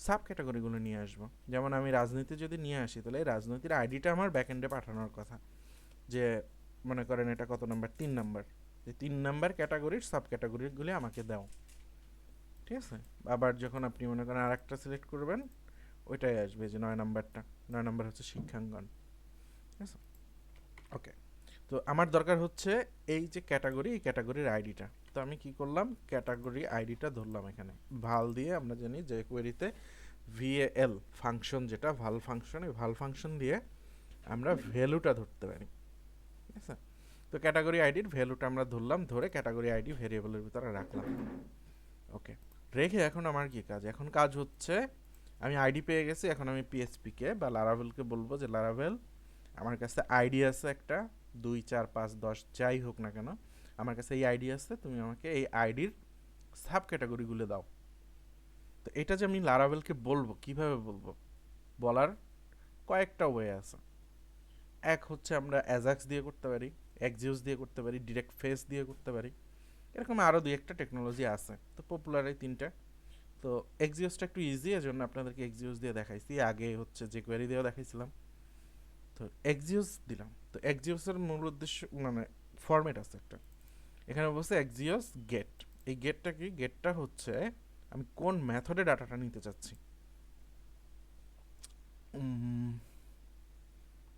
সাব ক্যাটাগরিগুলো নিয়ে আসবো। যেমন আমি রাজনীতি যদি নিয়ে আসি, তাহলে এই রাজনীতির আইডিটা আমার ব্যাকএন্ডে পাঠানোর কথা, যে মনে করেন এটা কত নাম্বার, 3 নাম্বার, যে 3 নাম্বার ক্যাটাগরির সাব ক্যাটাগরিগুলি আমাকে দাও। ঠিক আছে, আবার যখন আপনি মনে করেন আর একটা সিলেক্ট করবেন, ওইটাই আসবে যে 9 নাম্বারটা, 9 নাম্বার হচ্ছে শিক্ষাঙ্গন। ঠিক আছে, ওকে। তো আমার দরকার হচ্ছে এই যে ক্যাটাগরি, এই ক্যাটাগরির আইডিটা। তো আমি কি করলাম, ক্যাটাগরি আইডিটা ধরলাম এখানে ভাল দিয়ে। আমরা জানি যে কোয়েরিতে ভিএল ফাংশন, যেটা ভাল ফাংশন, এই ভাল ফাংশন দিয়ে আমরা ভ্যালুটা ধরতে পারি। ঠিক আছে, তো ক্যাটাগরি আইডির ভ্যালুটা আমরা ধরলাম, ধরে ক্যাটাগরি আইডি ভেরিয়েবলের ভিতরে রাখলাম। ওকে, রেখে এখন আমার কি কাজ, এখন কাজ হচ্ছে আমি আইডি পেয়ে গেছি, এখন আমি পিএসপিকে বা লারাভেলকে বলবো যে লারাভেল আমার কাছে আইডি আছে একটা 2 4 5 10 যাই হোক না কেন, আমার কাছে এই আইডি আছে, তুমি আমাকে এই আইডির সাব ক্যাটাগরিগুলো দাও। তো এটা যে আমি লারাভেলকে বলবো, কিভাবে বলবো, বলার কয়েকটা ওয়ে আছে। এক হচ্ছে আমরা অ্যাজাক্স দিয়ে করতে পারি, এক্সিউস দিয়ে করতে পারি, ডিরেক্ট ফেস দিয়ে করতে পারি, এরকম আরও দুই একটা টেকনোলজি আছে। তো পপুলার এই তিনটা। তো এক্সিউসটা একটু ইজি, এর জন্য আপনাদেরকে এক্সিউস দিয়ে দেখাইছি, আগে হচ্ছে যে কোয়েরি দিয়েও দেখাইছিলাম। তো এক্সিউস দিলাম। তো এক্সিউসের মূল উদ্দেশ্য, মানে ফরম্যাট আছে একটা, এখানে বলছে এক্সিউস গেট। এই গেটটা কি, গেটটা হচ্ছে আমি কোন মেথডে ডাটাটা নিতে চাচ্ছি।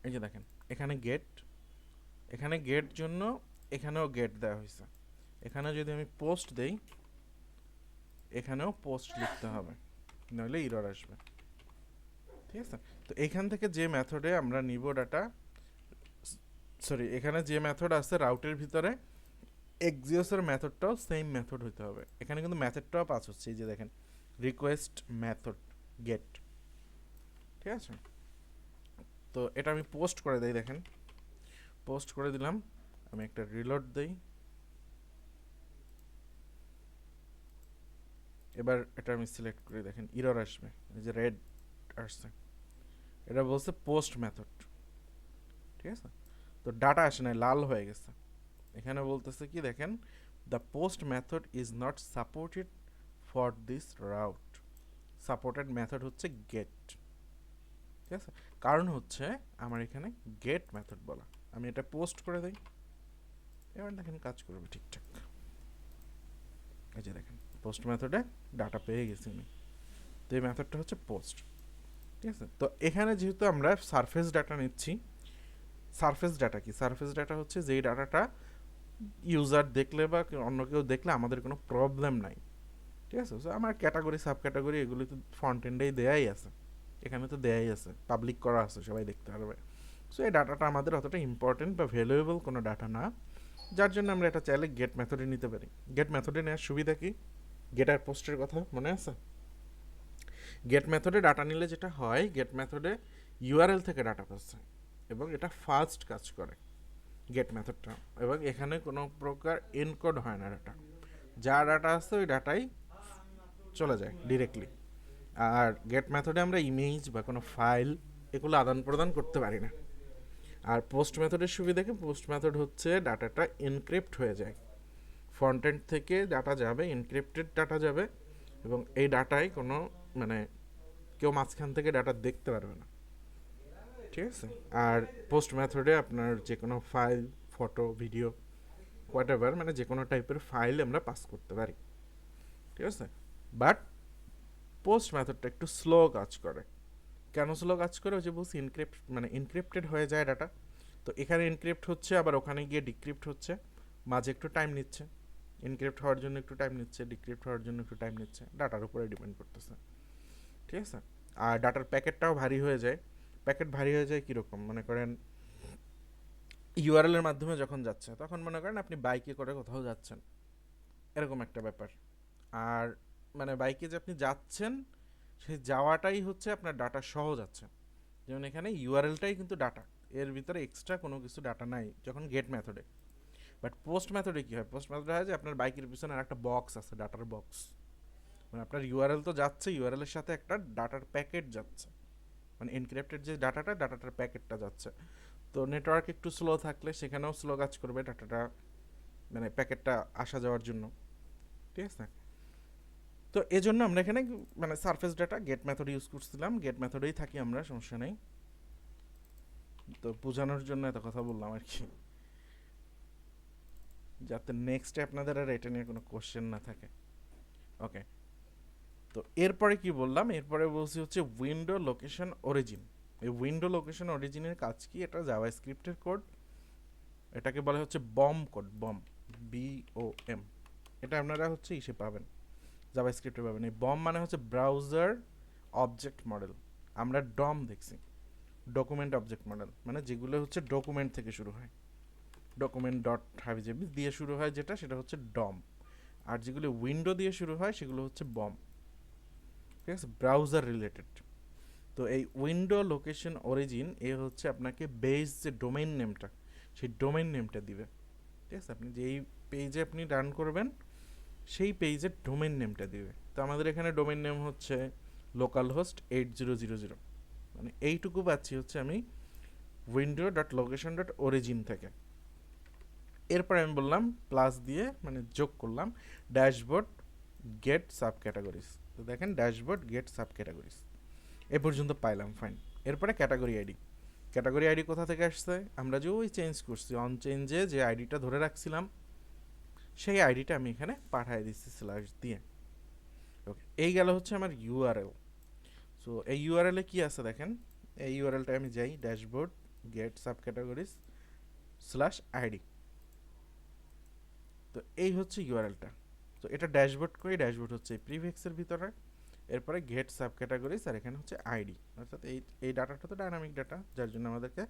এই যে দেখেন এখানে গেট, এখানে গেট জন্য এখানেও গেট দেওয়া হয়েছে। এখানে যদি আমি পোস্ট দেই, এখানেও পোস্ট লিখতে হবে, নইলে ইরর আসবে। ঠিক আছে, তো এখান থেকে যে মেথডে আমরা নিব ডাটা, সরি এখানে যে মেথড আছে রাউটের ভিতরে, এক্সিওসের মেথডটাও সেম মেথড হইতে হবে। এখানে কিন্তু মেথডটাও পাস হচ্ছে, এই যে দেখেন রিকোয়েস্ট মেথড গেট। ঠিক আছে, তো এটা আমি পোস্ট করে দেই, দেখেন পোস্ট করে দিলাম। আমি একটা রিলোড দেই, এবার এটা আমি সিলেক্ট করি, দেখেন ইরর আসবে, এই যে রেড আসছে, এটা বলছে পোস্ট মেথড। ঠিক আছে, তো ডাটা আসে না, লাল হয়ে গেছে। এখানে বলতেছে কি দেখেন, the post method is not supported for this route. Supported method হচ্ছে গেট। ঠিক আছে, কারণ হচ্ছে আমার এখানে গেট মেথড বলা। আমি এটা পোস্ট করে দিই, এবার দেখেন কাজ করবে ঠিকঠাক। এই যে দেখেন পোস্ট মেথডে ডাটা পেয়ে গেছি আমি। তো এই মেথডটা হচ্ছে পোস্ট। ঠিক আছে, তো এখানে যেহেতু আমরা সারফেস ডাটা নিচ্ছি, সারফেস ডাটা কি, সারফেস ডাটা হচ্ছে যেই ডাটাটা ইউজার দেখলে বা অন্য কেউ দেখলে আমাদের কোনো প্রবলেম নাই। ঠিক আছে, সো আমার ক্যাটাগরি সাব ক্যাটাগরি এগুলি তো ফ্রন্ট এন্ডেই দেয়াই আছে, এখানে তো দেয়াই আছে, পাবলিক করা আছে, সবাই দেখতে পারবে। সো এই ডাটাটা আমাদের অতটা ইম্পর্টেন্ট বা ভ্যালুয়েবল কোনো ডাটা না, যার জন্য আমরা এটা চাইলে গেট মেথডে নিতে পারি। গেট মেথডে নেওয়ার সুবিধা কি, গেট আর পোস্টের কথা মনে আছে? গেট মেথডে ডাটা নিলে যেটা হয়, গেট মেথডে ইউআরএল থেকে ডাটা পাচ্ছে এবং এটা ফাস্ট কাজ করে গেট মেথডটা, এবং এখানে কোনো প্রকার এনকোড হয় না ডাটা, যা ডাটা আছে ওই ডাটাই চলে যায় ডিরেক্টলি। আর গেট মেথডে আমরা ইমেজ বা কোনো ফাইল এগুলো আদান প্রদান করতে পারি না। আর পোস্ট মেথডের সুবিধা কি, পোস্ট মেথড হচ্ছে ডাটাটা এনক্রিপ্ট হয়ে যায়, ফ্রন্ট এন্ড থেকে ডাটা যাবে, এনক্রিপ্টেড ডাটা যাবে, এবং এই ডাটায় কোনো মানে কেউ মাঝখান থেকে ডাটা দেখতে পারবে না, ঠিক আছে। আর পোস্ট মেথডে আপনার যে কোনো file, photo, video, what ever, মানে যে কোনো টাইপের ফাইল আমরা পাস করতে পারি, ঠিক আছে। বাট পোস্ট মেথডটা একটু স্লো কাজ করে। কেন স্লো কাজ করে? ওই যে বলছি ইনক্রিপ্ট, মানে ইনক্রিপ্টেড হয়ে যায় ডাটা, তো এখানে ইনক্রিপ্ট হচ্ছে, আবার ওখানে গিয়ে ডিক্রিপ্ট হচ্ছে, মাঝে একটু টাইম নিচ্ছে, ইনক্রিপ্ট হওয়ার জন্য একটু টাইম নিচ্ছে, ডিক্রিপ্ট হওয়ার জন্য একটু টাইম নিচ্ছে, ডাটার উপরে ডিপেন্ড করতেছে, ঠিক আছে। আর ডাটার প্যাকেটটাও ভারী হয়ে যায়। প্যাকেট ভারী হয়ে যায় কীরকম, মনে করেন ইউআরএল এর মাধ্যমে যখন যাচ্ছে, তখন মনে করেন আপনি বাইকে করে কোথাও যাচ্ছেন, এরকম একটা ব্যাপার। আর মানে বাইকে যে আপনি যাচ্ছেন, সেই যাওয়াটাই হচ্ছে আপনার ডাটা সহ যাচ্ছে, যেমন এখানে ইউআরএলটাই কিন্তু ডাটা, এর ভিতরে এক্সট্রা কোনো কিছু ডাটা নাই যখন গেট মেথডে। বাট পোস্ট মেথডে কী হয়, পোস্ট মেথডে হয় যে আপনার বাইকের পিছনে আর একটা বক্স আছে, ডাটার বক্স, মানে আপনার ইউআরএল তো যাচ্ছে, ইউআরএলের সাথে একটা ডাটার প্যাকেট যাচ্ছে, মানে এনক্রিপ্টেড যে ডাটাটা, ডাটাটার প্যাকেটটা যাচ্ছে। তো নেটওয়ার্ক একটু স্লো থাকলে সেখানেও স্লো কাজ করবে ডাটাটা, মানে প্যাকেটটা আসা যাওয়ার জন্য, ঠিক আছে। তো এই জন্য আমরা এখানে মানে surface data get method use করছিলাম, গেট মেথডেই থাকি আমরা, সমস্যা নেই। তো বোঝানোর জন্য এত কথা বললাম আর কি, যাতে নেক্সটে আপনাদের আর এটা নিয়ে কোনো কোশ্চেন না থাকে। ওকে, তো এরপরে কি বললাম, এরপরে বলছি হচ্ছে উইন্ডো লোকেশন অরিজিন। এই উইন্ডো লোকেশন অরিজিনের কাজ কি? এটা জাভাস্ক্রিপ্টের কোড, এটাকে বলা হচ্ছে বম কোড, বম, BOM। এটা আপনারা হচ্ছে ইসে পাবেন, জাভাস্ক্রিপ্টে পাবেন। এই বম মানে হচ্ছে ব্রাউজার অবজেক্ট মডেল। আমরা ডম দেখছি, ডকুমেন্ট অবজেক্ট মডেল, মানে যেগুলো হচ্ছে ডকুমেন্ট থেকে শুরু হয়, ডকুমেন্ট ডট হাবিজাবি দিয়ে শুরু হয় যেটা, সেটা হচ্ছে ডম। আর যেগুলো উইন্ডো দিয়ে শুরু হয় সেগুলো হচ্ছে বম, ঠিক আছে, ব্রাউজার রিলেটেড। তো এই উইন্ডো লোকেশন অরিজিন এ হচ্ছে আপনাকে বেস যে ডোমেইন নেমটা, সেই ডোমেইন নেমটা দিবে, ঠিক আছে। আপনি যেই পেজে আপনি রান করবেন সেই পেজের ডোমেইন নেমটা দিবে। তো আমাদের এখানে ডোমেইন নেম হচ্ছে লোকাল হোস্ট 8000, মানে এইটুকু পাচ্ছি হচ্ছে আমি window dot location dot origin থেকে। এরপর আমি বললাম প্লাস দিয়ে, মানে যোগ করলাম ড্যাশবোর্ড গেট সাব ক্যাটাগরিজ। তো দেখেন ড্যাশবোর্ড গেট সাব ক্যাটাগরিজ এ পর্যন্ত পাইলাম, ফাইন। এরপরে ক্যাটাগরি আইডি, ক্যাটাগরি আইডি কোথা থেকে আসছে? আমরা যে ওই চেঞ্জ করছি, অন চেঞ্জে যে আইডিটা ধরে রাখছিলাম সেই আইডিটা আমি এখানে পাঠিয়ে দিচ্ছি স্ল্যাশ দিয়ে। ওকে, এই গেল হচ্ছে আমার ইউআরএল। সো এই ইউআরএলে কি আছে দেখেন, এই ইউআরএলটা আমি যাই dashboard get sub categories slash ID. তো এই হচ্ছে ইউআরএলটা। তো এটা ড্যাশবোর্ড করি, ড্যাশবোর্ড হচ্ছে এই প্রিভিক্সের ভিতরে, এরপরে গেট সাব ক্যাটাগরিজ, আর এখানে হচ্ছে আইডি, অর্থাৎ এই ডাটাটা তো ডাইনামিক ডাটা, যার জন্য আমাদেরকে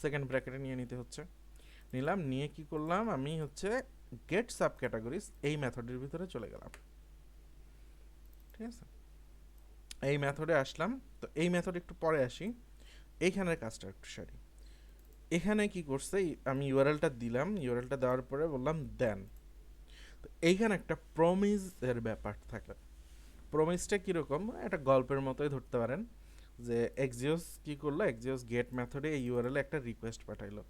সেকেন্ড ব্র্যাকেটে নিয়ে নিতে হচ্ছে। নিলাম, নিয়ে কি করলাম, আমি হচ্ছে গেট সাব ক্যাটাগরিজ এই মেথডের ভিতরে চলে গেলাম, ঠিক আছে। এই মেথডে আসলাম। তো এই মেথড একটু পরে আসি, এইখানের কাজটা একটু সারি। এখানে কি করছে, আমি ইউআরএলটা দিলাম, ইউআরএলটা দেওয়ার পরে বললাম দেন। তো এইখানে একটা প্রমিসের ব্যাপার থাকে। প্রমিসটা কীরকম, একটা গল্পের মতোই ধরতে পারেন, যে এক্সিওস কী করলো, এক্সিওস গেট মেথডে এই ইউআরএলে একটা রিকোয়েস্ট পাঠাইলো।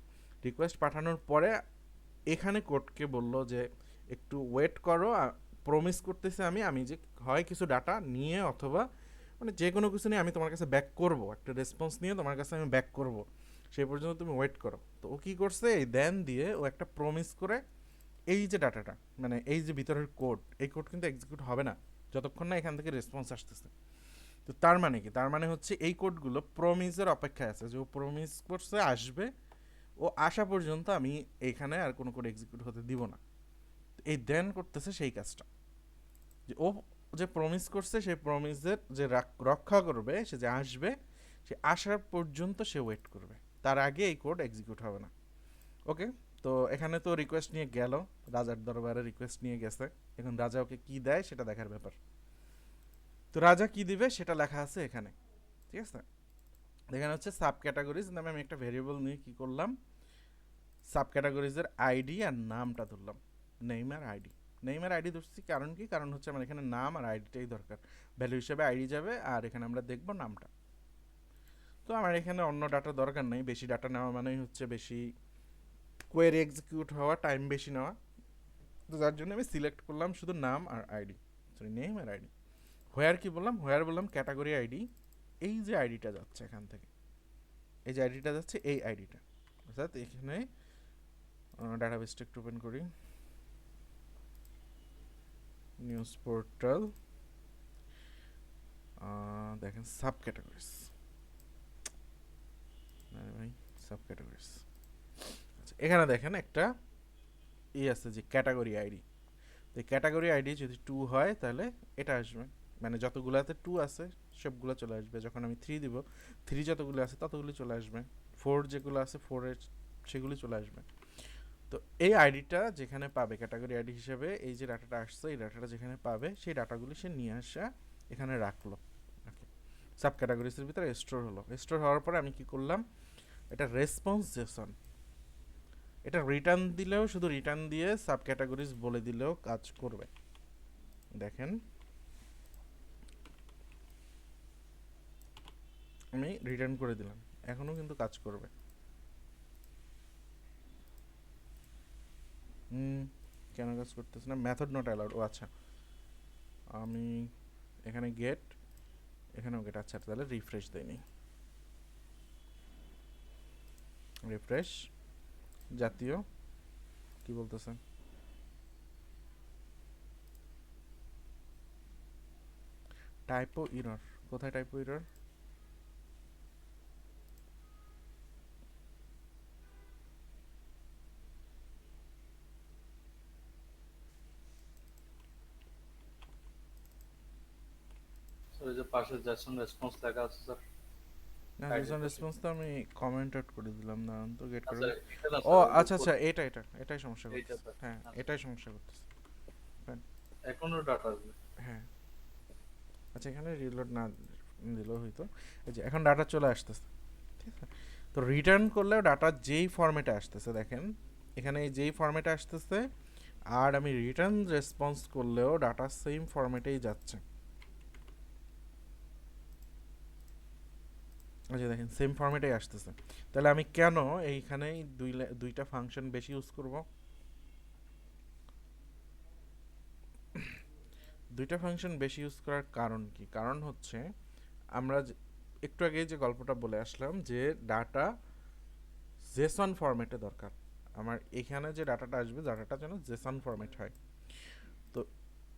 রিকোয়েস্ট পাঠানোর পরে এখানে কোডকে বললো যে একটু ওয়েট করো, প্রমিস করতেছে আমি যে হয় কিছু ডাটা নিয়ে, অথবা মানে যে কোনো কিছু নিয়ে আমি তোমার কাছে ব্যাক করব, একটা রেসপন্স নিয়ে তোমার কাছে আমি ব্যাক করব, সেই পর্যন্ত তুমি ওয়েট করো। তো ও কী করছে, এই দেন দিয়ে ও একটা প্রমিস করে এই যে ডাটাটা, মানে এই যে ভিতরের কোড, এই কোড কিন্তু এক্সিকিউট হবে না যতক্ষণ না এখান থেকে রেসপন্স আসতেছে। তো তার মানে কি, তার মানে হচ্ছে এই কোডগুলো প্রমিসের অপেক্ষায় আছে, যে ও প্রমিস করছে আসবে, ও আসা পর্যন্ত আমি এখানে আর কোনো কোড এক্সিকিউট হতে দিব না। এই দেন করতেছে সেই কাজটা, যে ও যে প্রমিস করছে সেই প্রমিসের যে রক্ষা করবে, সে যে আসবে, সে আসার পর্যন্ত সে ওয়েট করবে, তার আগে এই কোড এক্সিকিউট হবে না। ওকে, তো এখানে তো রিকোয়েস্ট নিয়ে গেল, রাজার দরবারে রিকোয়েস্ট নিয়ে গেছে, এখন রাজা ওকে কী দেয় সেটা দেখার ব্যাপার। তো রাজা কি দিবে সেটা লেখা আছে এখানে, ঠিক আছে। এখানে হচ্ছে সাব ক্যাটাগরিজ নামে আমি একটা ভেরিয়েবল নিয়ে কি করলাম, সাব ক্যাটাগরিজের আইডি আর নামটা ধরলাম, নেম আর আইডি। নেম আর আইডি ধরছি কারণ কি, কারণ হচ্ছে আমার এখানে নাম আর আইডিটাই দরকার, ভ্যালু হিসেবে আইডি যাবে আর এখানে আমরা দেখব নামটা। তো আমার এখানে অন্য ডাটা দরকার নেই, বেশি ডাটা নেওয়া মানেই হচ্ছে বেশি কোয়েরি এক্সিকিউট হওয়া, টাইম বেশি নেওয়া। তো যার জন্য আমি সিলেক্ট করলাম শুধু নাম আর আইডি, সরি নেম আর আইডি। হোয়ার কি বললাম, হোয়ার বললাম ক্যাটাগরি আইডি, এই যে আইডিটা যাচ্ছে এখান থেকে, এই যে আইডিটা যাচ্ছে এই আইডিটা, অর্থাৎ এখানে ডাটাবেসটা একটু ওপেন করি, নিউজ পোর্টাল, দেখেন সাব ক্যাটাগরিজ, ভাই সাব ক্যাটাগরিজ। আচ্ছা এখানে দেখেন একটা আছে যে ক্যাটাগরি আইডি, তো ক্যাটাগরি আইডি যদি 2 হয় তাহলে এটা আসবে, মানে যতগুলোতে 2 আছে সবগুলো চলে আসবে। যখন আমি 3 দিব, 3 যতগুলো আছে ততগুলো চলে আসবে, 4 যেগুলো আছে 4 এর সেগুলি চলে আসবে। তো এই আইডিটা যেখানে পাবে ক্যাটাগরি আইডি হিসেবে, এই যে ডাটাটা আসছে এই ডাটাটা যেখানে পাবে সেই ডাটাগুলি সে নিয়ে আসা এখানে রাখলো। ওকে, সাব ক্যাটাগরিজের ভিতরে স্টোর হলো। স্টোর হওয়ার পরে আমি কি করলাম, এটা রেসপন্স জেসন, এটা রিটার্ন দিলেও, শুধু রিটার্ন দিয়ে সাব ক্যাটাগরিজ বলে দিলেও কাজ করবে। দেখেন আমি রিটার্ন করে দিলাম, এখনও কিন্তু কাজ করবে। কেন কাজ করতেছে না, মেথড নট অ্যালাউড, ও আচ্ছা আমি এখানে গেট, এখানেও গেট, আচ্ছা তাহলে রিফ্রেশ দেয়নি, রিফ্রেশ, জাতীয় কি বলতেছে, টাইপো ইরর, কোথায় টাইপো ইরর, স্যার এই যে পাশে জ্যাসন রেসপন্স লেখা আছে স্যার, না আইডি রিজন পাশে। রেসপন্স তো আমি কমেন্ট আউট করে দিলাম, না তো গেট করে। আচ্ছা এটা না ও স্যার, ওই যে আচ্ছা আচ্ছা, এটাই সমস্যা এইটা করতেছে, স্যার। হ্যাঁ আচ্ছা এটাই সমস্যা করতেছে। Fine, এখনো ডাটা আসবে। হ্যাঁ আচ্ছা এখানে রিলোড না দিলেও হইতো। এই যে এখন ডাটা চলে আসতেছে, ঠিক আছে। তো রিটার্ন করলেও ডাটা যেই ফরম্যাটে আসতেছে দেখেন, এখানে যেই ফরম্যাটে আসতেছে, আর আমি রিটার্ন রেসপন্স করলেও ডাটা সেম ফরম্যাটেই যাচ্ছে। আচ্ছা দেখেন সেম ফরম্যাটেই আসতেছে, তাহলে আমি কেন এইখানে দুইটা ফাংশন বেশি ইউজ করব, দুইটা ফাংশন বেশি ইউজ করার কারণ কি, কারণ হচ্ছে আমরা একটু আগে যে গল্পটা বলে আসলাম যে ডাটা জেসন ফরম্যাটে দরকার, আমার এখানে যে ডাটাটা আসবে ডাটাটা যেন জেসন ফরম্যাট হয়। তো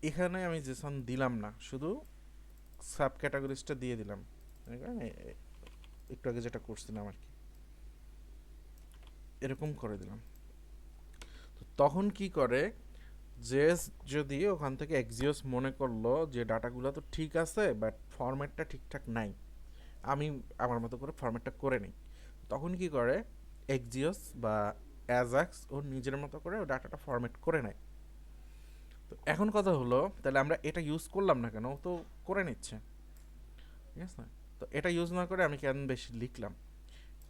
এখানে আমি জেসন দিলাম না, শুধু সাব ক্যাটাগরিজটা দিয়ে দিলাম, একটু আগে যেটা করছিলাম আর কি, এরকম করে দিলাম। তো তখন কি করে, জেস যদি ওখান থেকে এক্সিওস মনে করলো যে ডাটাগুলো তো ঠিক আছে বাট ফরম্যাটটা ঠিকঠাক নাই, আমি আমার মতো করে ফরম্যাটটা করে নিই, তখন কি করে এক্সিওস বা অ্যাজাক্স ওর নিজের মতো করে ও ডাটাটা ফরম্যাট করে নেয়। তো এখন কথা হলো তাহলে আমরা এটা ইউজ করলাম না কেন, ও তো করে নিচ্ছে, ঠিক আছে। তো এটা ইউজ না করে আমি কেন বেশি লিখলাম,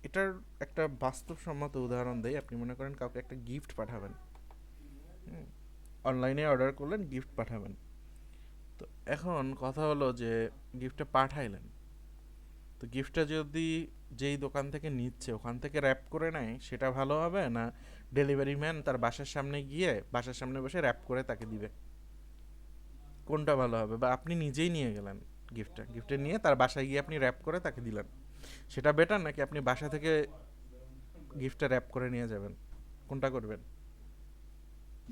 এটার একটা বাস্তবসম্মত উদাহরণ দেই। আপনি মনে করেন কাউকে একটা গিফট পাঠাবেন, অনলাইনে অর্ডার করলেন, গিফট পাঠাবেন। তো এখন কথা হলো যে গিফটটা পাঠাইলেন, তো গিফটটা যদি যেই দোকান থেকে নিচ্ছে ওখান থেকে র্যাপ করে নেয় সেটা ভালো হবে, না ডেলিভারি ম্যান তার বাসার সামনে গিয়ে বাসার সামনে বসে র্যাপ করে তাকে দিবে, কোনটা ভালো হবে? বা আপনি নিজেই নিয়ে গেলেন গিফটটা নিয়ে তার বাসায় গিয়ে আপনি র্যাপ করে তাকে দিলেন, সেটা বেটার নাকি আপনি বাসা থেকে গিফটটা র্যাপ করে নিয়ে যাবেন, কোনটা করবেন?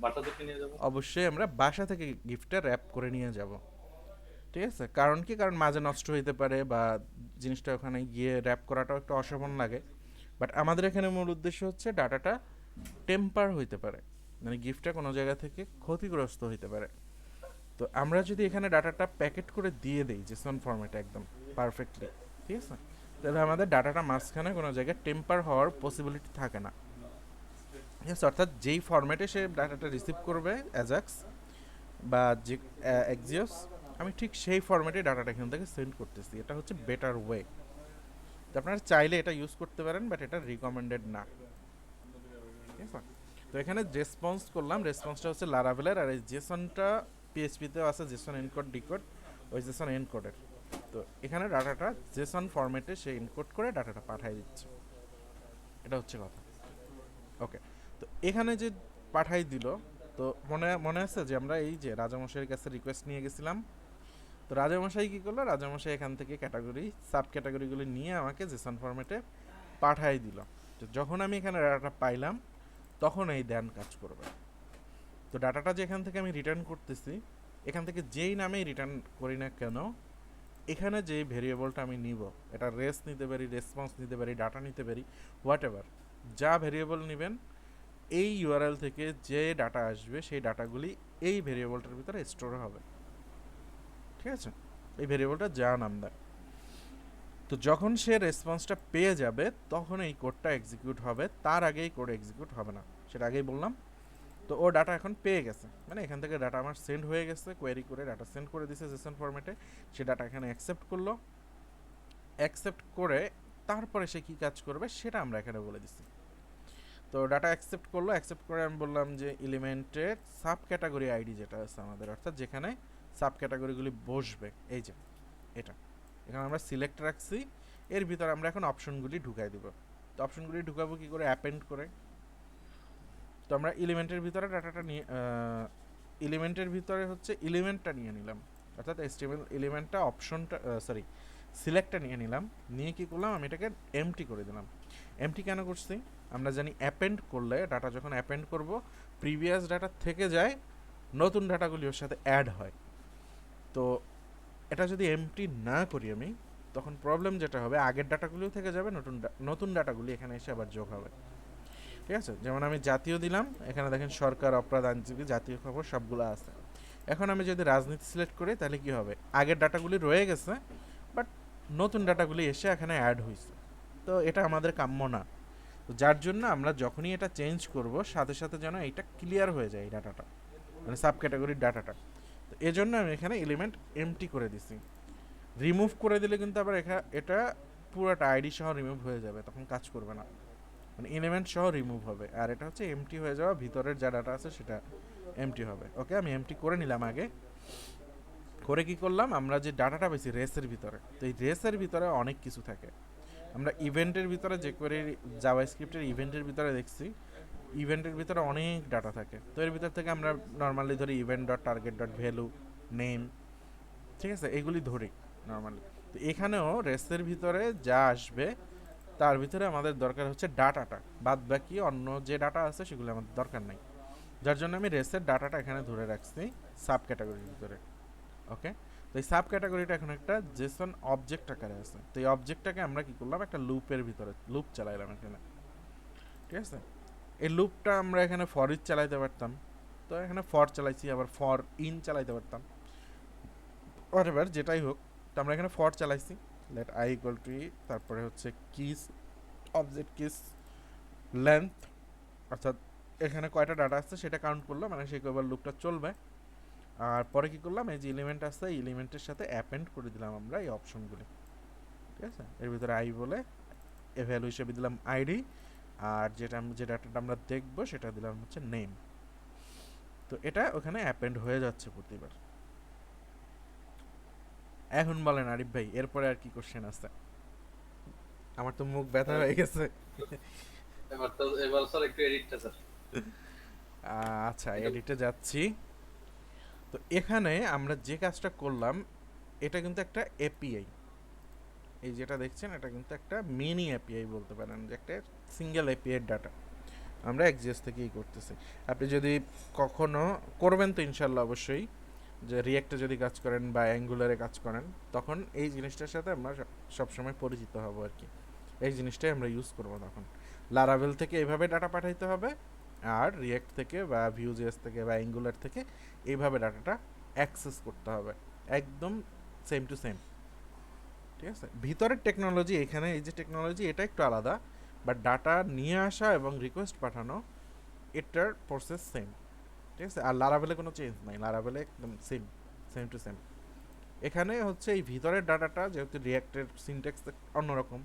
বাসা থেকে নিয়ে যাবো। অবশ্যই আমরা বাসা থেকে গিফটটা র্যাপ করে নিয়ে যাব, ঠিক আছে। কারণ কি, কারণ মাঝে নষ্ট হইতে পারে বা জিনিসটা ওখানে গিয়ে র্যাপ করাটাও একটু অশোভন লাগে। বাট আমাদের এখানে মূল উদ্দেশ্য হচ্ছে ডাটাটা টেম্পার হইতে পারে, মানে গিফটটা কোনো জায়গা থেকে ক্ষতিগ্রস্ত হইতে পারে। তো আমরা যদি এখানে ডাটাটা প্যাকেট করে দিয়ে দেই জেসন ফরম্যাটে একদম পারফেক্টলি, ঠিক আছে, তাহলে আমাদের ডাটাটা মাঝখানে কোনো জায়গায় টেম্পার হওয়ার পসিবিলিটি থাকে না, ঠিক আছে। অর্থাৎ যেই ফরম্যাটে সে ডাটাটা রিসিভ করবে অ্যাজাক্স বা যে এক্সিওস, আমি ঠিক সেই ফরম্যাটে ডাটাটা এখান থেকে সেন্ড করতেছি। এটা হচ্ছে বেটার ওয়ে। তো আপনারা চাইলে এটা ইউজ করতে পারেন, বাট এটা রিকমেন্ডেড না, ঠিক আছে? তো এখানে রেসপন্স করলাম, রেসপন্সটা হচ্ছে লারাভেলের, আর এই জেসনটা পিএইচপিতেও আছে, জেসন এনকোড ডিকোড, ওই জেসন এনকোডের। তো এখানে ডাটাটা জেসন ফরম্যাটে সে এনকোড করে ডাটাটা পাঠিয়ে দিচ্ছে, এটা হচ্ছে কথা। ওকে, তো এখানে যে পাঠাই দিল, তো মনে মনে আছে যে আমরা এই যে রাজামশাইয়ের কাছে রিকোয়েস্ট নিয়ে গেছিলাম। তো রাজামশাই কী করলো, রাজামশাই এখান থেকে ক্যাটাগরি সাব ক্যাটাগরিগুলি নিয়ে আমাকে জেসন ফরম্যাটে পাঠাই দিল। তো যখন আমি এখানে ডাটাটা পাইলাম, তখন এই দেন কাজ করবে। তো ডাটাটা যেখান থেকে আমি রিটার্ন করতেছি, এখান থেকে যেই নামেই রিটার্ন করি না কেন, এখানে যে ভেরিয়েবলটা আমি নিব, এটা রেস নিতে পারি, রেসপন্স নিতে পারি, ডাটা নিতে পারি, হোয়াট এভার, যা ভেরিয়েবল নেবেন, এই ইউআরএল থেকে যে ডাটা আসবে সেই ডাটাগুলি এই ভেরিয়েবলটার ভিতরে স্টোর হবে, ঠিক আছে? এই ভেরিয়েবলটা যা নাম দেয়। তো যখন সে রেসপন্সটা পেয়ে যাবে, তখন এই কোডটা এক্সিকিউট হবে, তার আগেই কোড এক্সিকিউট হবে না, সেটা আগেই বললাম। তো ও ডাটা এখন পেয়ে গেছে, মানে এখান থেকে ডাটা আমার সেন্ড হয়ে গেছে, কোয়েরি করে ডাটা সেন্ড করে দিছে জেসন ফরম্যাটে। সে ডাটা এখানে অ্যাকসেপ্ট করলো, অ্যাকসেপ্ট করে তারপরে সে কী কাজ করবে সেটা আমরা এখানে বলে দিচ্ছি। তো ডাটা অ্যাকসেপ্ট করলো, অ্যাকসেপ্ট করে আমি বললাম যে এলিমেন্টের সাব ক্যাটাগরি আইডি যেটা আছে আমাদের, অর্থাৎ যেখানে সাব ক্যাটাগরিগুলি বসবে, এই যে এটা, এখানে আমরা সিলেক্ট রাখছি, এর ভিতরে আমরা এখন অপশনগুলি ঢুকাই দিব। তো অপশনগুলি ঢুকাবো কী করে, অ্যাপেন্ড করে। তো আমরা এলিমেন্টের ভিতরে ডাটাটা নিয়ে এলিমেন্টের ভিতরে হচ্ছে এলিমেন্টটা নিয়ে নিলাম, অর্থাৎ এসটিএমএল এলিমেন্টটা অপশনটা সরি সিলেক্টটা নিয়ে নিলাম, নিয়ে কী করলাম, আমি এটাকে এমটি করে দিলাম। এমটি কেন করছি, আমরা জানি অ্যাপেন্ড করলে, ডাটা যখন অ্যাপেন্ড করব, প্রিভিয়াস ডাটা থেকে যায়, নতুন ডাটাগুলি ওর সাথে অ্যাড হয়। তো এটা যদি এমটি না করি আমি, তখন প্রবলেম যেটা হবে, আগের ডাটাগুলিও থেকে যাবে, নতুন ডাটাগুলি এখানে এসে আবার যোগ হবে, ঠিক আছে? যেমন আমি জাতীয় দিলাম, এখানে দেখেন সরকার, অপরাধ, আইনজীবী, জাতীয় খবর সবগুলো আছে। এখন আমি যদি রাজনীতি সিলেক্ট করি, তাহলে কি হবে, আগের ডাটাগুলি রয়ে গেছে, বাট নতুন ডাটাগুলি এসে এখানে অ্যাড হয়েছে। তো এটা আমাদের কাম্য না। তো যার জন্য আমরা যখনই এটা চেঞ্জ করব, সাথে সাথে যেন এটা ক্লিয়ার হয়ে যায় এই ডাটাটা, মানে সাব ক্যাটাগরির ডাটাটা। তো এজন্য আমি এখানে এলিমেন্ট এমটি করে দিছি। রিমুভ করে দিলে কিন্তু আবার এটা পুরোটা আইডি সহ রিমুভ হয়ে যাবে, তখন কাজ করবে না, মানে এলিমেন্ট সহ রিমুভ হবে। আর এটা হচ্ছে এমটি হয়ে যাওয়া, ভিতরের যা ডাটা আছে সেটা এমটি হবে। ওকে, আমি এমটি করে নিলাম আগে। করে কি করলাম, আমরা যে ডাটাটা পেয়েছি রেসের ভিতরে, তো এই রেসের ভিতরে অনেক কিছু থাকে। আমরা ইভেন্টের ভিতরে যে করে জাভাস্ক্রিপ্টের ইভেন্টের ভিতরে দেখছি, ইভেন্টের ভিতরে অনেক ডাটা থাকে। তো এর ভিতর থেকে আমরা নর্মালি ধরি event dot target dot value, name, ঠিক আছে, এগুলি ধরি নর্মালি। তো এখানেও রেসের ভিতরে যা আসবে, তার ভিতরে আমাদের দরকার হচ্ছে ডাটাটা, বাদ বাকি অন্য যে ডাটা আছে সেগুলো আমাদের দরকার নাই। যার জন্য আমি রেসের ডাটাটা এখানে ধরে রাখছি সাব ক্যাটাগরির ভিতরে। ওকে, তো এই সাব ক্যাটাগরিটা এখন একটা জেসন অবজেক্ট আকারে আছে। তো এই অবজেক্টটাকে আমরা কি করলাম, একটা লুপের ভিতরে লুপ চালাইলাম এখানে, ঠিক আছে? এই লুপটা আমরা এখানে ফর ইচ চালাইতে পারতাম, তো এখানে ফর চালাইছি, আবার ফর ইন চালাইতে পারতাম, হোয়াটএভার যেটাই হোক। তো আমরা এখানে ফর চালাইছি, let I equal to E, তারপরে হচ্ছে কিস, অবজেক্ট কিস লেন্থ, অর্থাৎ এখানে কয়টা ডাটা আসছে সেটা কাউন্ট করলো, মানে সেই কয়বার লুপটা চলবে। আর পরে কি করলাম, এই যে এলিমেন্ট আসছে, এই এলিমেন্টের সাথে অ্যাপেন্ড করে দিলাম আমরা এই অপশনগুলি, ঠিক আছে? এর ভিতরে আই বলে এ ভ্যালু হিসেবে দিলাম আইডি, আর যে ডাটাটা আমরা দেখবো সেটা দিলাম হচ্ছে নেম। তো এটা ওখানে অ্যাপেন্ড হয়ে যাচ্ছে প্রতিবার। এখন বলেন আরিফ ভাই, এরপরে আর কি কোশ্চেন আছে? আমার তো মুখ ব্যথা হয়ে গেছে। এবার স্যার একটু এডিটটা স্যার আচ্ছা, এডিটে যাচ্ছি। তো এখানে আমরা যে কাজটা করলাম, এটা কিন্তু একটা এপিআই, এই যেটা দেখছেন এটা কিন্তু একটা মিনি এপিআই বলতে পারেন, যে একটা সিঙ্গেল এপিআই ডাটা আমরা এক্সিএস থেকেই করতেছি। আপনি যদি কখনো করবেন, তো ইনশাল্লাহ অবশ্যই, যে রিয়েক্টে যদি কাজ করেন বা অ্যাঙ্গুলারে কাজ করেন, তখন এই জিনিসটার সাথে আমরা সবসময় পরিচিত হব আর কি। এই জিনিসটাই আমরা ইউজ করবো তখন। লারাভেল থেকে এইভাবে ডাটা পাঠাইতে হবে, আর রিয়েক্ট থেকে বা ভিউজেস থেকে বা অ্যাঙ্গুলার থেকে এইভাবে ডাটাটা অ্যাক্সেস করতে হবে, একদম সেম টু সেম, ঠিক আছে? ভিতরের টেকনোলজি, এখানে এই যে টেকনোলজি, এটা একটু আলাদা, বাট ডাটা নিয়ে আসা এবং রিকোয়েস্ট পাঠানো, এটার প্রসেস সেম, ঠিক আছে? আর লারাভেলে কোনো চেঞ্জ নাই, লারাভেলে একদম সেম, সেম টু সেম। এখানে হচ্ছে এই ভিতরের ডাটাটা যেহেতু রিয়াক্টের সিনট্যাক্স অন্যরকম,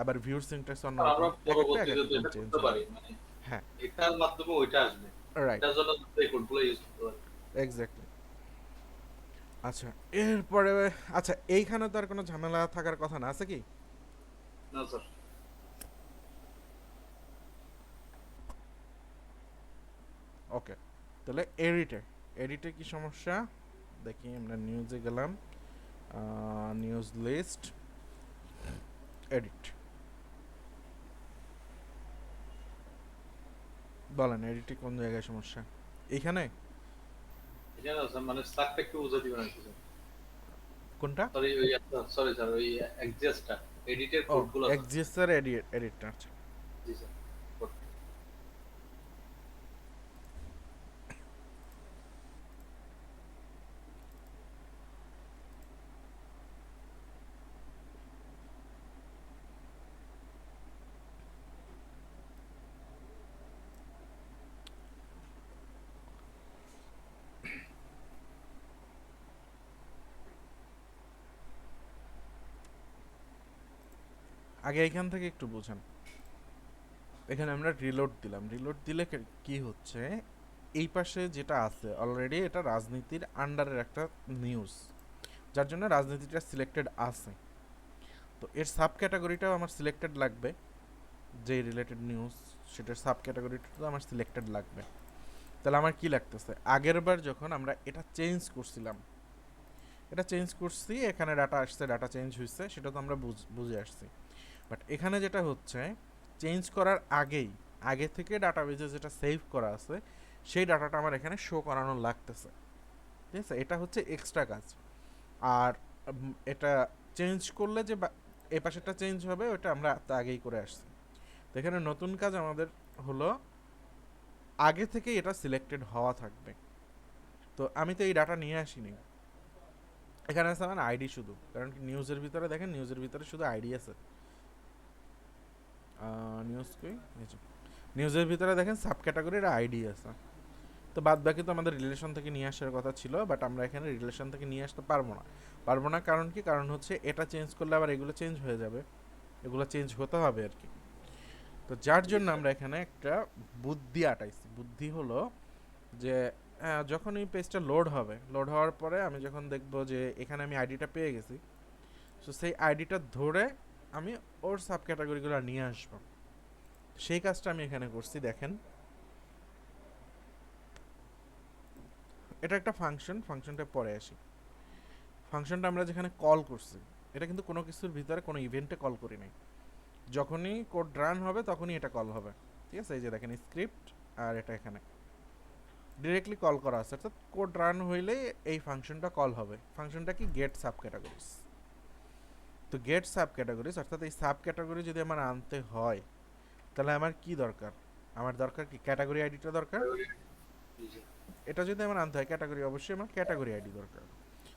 আবার ভিউর সিনট্যাক্স আর অন্যরকম, আমরা এক একটা এক এক পরবর্তীতে তো রকম এটা চেঞ্জ করতে হবে। পারি, মানে হ্যাঁ, এটার মাধ্যমে ওইটা আসবে, রাইট, এটার জন্য এই কোডগুলো ইউজ করতে পারি। এক্স্যাক্টলি। আচ্ছা, এরপরে আচ্ছা এইখানে তো আর কোনো ঝামেলা থাকার কথা না, আছে কি? না স্যার। ওকে, তাহলে এডিটে কি সমস্যা দেখি। আমরা নিউজে গেলাম, নিউজ লিস্ট, এডিট, বলেন এডিটে কোন জায়গায় সমস্যা? এইখানে? এখানে স্যার মানে স্লাগটা একটু বুঝে দিবেন আর কি স্যার। কোনটা? সরি ওই সরি স্যার, ওই এক্সিস্টটা এডিটের ও, কোডগুলো স্যার। এক্সিস্টার এডিটটা, আচ্ছা। জি স্যার। কোড। আগে এইখান থেকে একটু বুঝেন। এখানে আমরা রিলোড দিলাম, রিলোড দিলে কি হচ্ছে, এই পাশে যেটা আছে অলরেডি এটা রাজনীতির আন্ডারের একটা নিউজ, যার জন্য রাজনীতিটা সিলেক্টেড আছে। তো এর সাব ক্যাটাগরিটাও আমার সিলেক্টেড লাগবে, যে রিলেটেড নিউজ সেটার সাব ক্যাটাগরিটাও আমার সিলেক্টেড লাগবে। তাহলে আমার কি লাগতেছে, আগের বার যখন আমরা এটা চেঞ্জ করছিলাম, এটা চেঞ্জ করছি, এখানে ডাটা আসছে, ডাটা চেঞ্জ হয়েছে, সেটা তো আমরা বুঝে আসছি। বাট এখানে যেটা হচ্ছে, চেঞ্জ করার আগে থেকে ডাটাবেজে যেটা সেভ করা আছে সেই ডাটাটা আমার এখানে শো করানো লাগতেছে। ঠিক আছে, এটা হচ্ছে এক্সট্রা কাজ। আর এটা চেঞ্জ করলে যে এ পাশেরটা চেঞ্জ হবে ওটা আমরা তো আগেই করে আসছি। তো এখানে নতুন কাজ আমাদের হলো আগে থেকে এটা সিলেক্টেড হওয়া থাকবে। তো আমি তো এই ডাটা নিয়ে আসিনি, এখানে আছে আমার আইডি শুধু, কারণ কি নিউজের ভিতরে দেখেন, নিউজের ভিতরে শুধু আইডি আছে। নিউজ কই, নিউজের ভিতরে দেখেন সাব ক্যাটাগরির আইডি আছে। তো বাদ বাকি তো আমাদের রিলেশন থেকে নিয়ে আসার কথা ছিল, বাট আমরা এখানে রিলেশন থেকে নিয়ে আসতে পারবো না। কারণ কি, কারণ হচ্ছে এটা চেঞ্জ করলে আবার এগুলো চেঞ্জ হয়ে যাবে, এগুলো চেঞ্জ হতে হবে আর কি। তো যার জন্য আমরা এখানে একটা বুদ্ধি আটাইছি। বুদ্ধি হলো যে যখন এই পেজটা লোড হওয়ার পরে আমি যখন দেখব যে এখানে আমি আইডিটা পেয়ে গেছি, সো সেই আইডিটা ধরে আমি ওর সাব ক্যাটাগরিগুলো নিয়ে আসবো। সেই কাজটা আমি এখানে করছি, দেখেন এটা একটা ফাংশনটা পরে আসি। ফাংশনটা আমরা যেখানে কল করছি, এটা কিন্তু কোনো কিছুর ভিতরে কোনো ইভেন্টে কল করি নাই, যখনই কোড রান হবে তখনই এটা কল হবে। ঠিক আছে, এই যে দেখেন স্ক্রিপ্ট, আর এটা এখানে ডিরেক্টলি কল করা আছে, অর্থাৎ কোড রান হইলে এই ফাংশনটা কল হবে। ফাংশনটা কি, গেট সাব ক্যাটাগরিজ। তো গেট সাব ক্যাটাগরিজ, অর্থাৎ এই সাব ক্যাটাগরি যদি আমার আনতে হয় তাহলে আমার কি দরকার, আমার দরকার কি, ক্যাটাগরি আইডিটা দরকার। জি স্যার। এটা যদি আমার আনতে হয় ক্যাটাগরি, অবশ্যই আমার ক্যাটাগরি আইডি দরকার।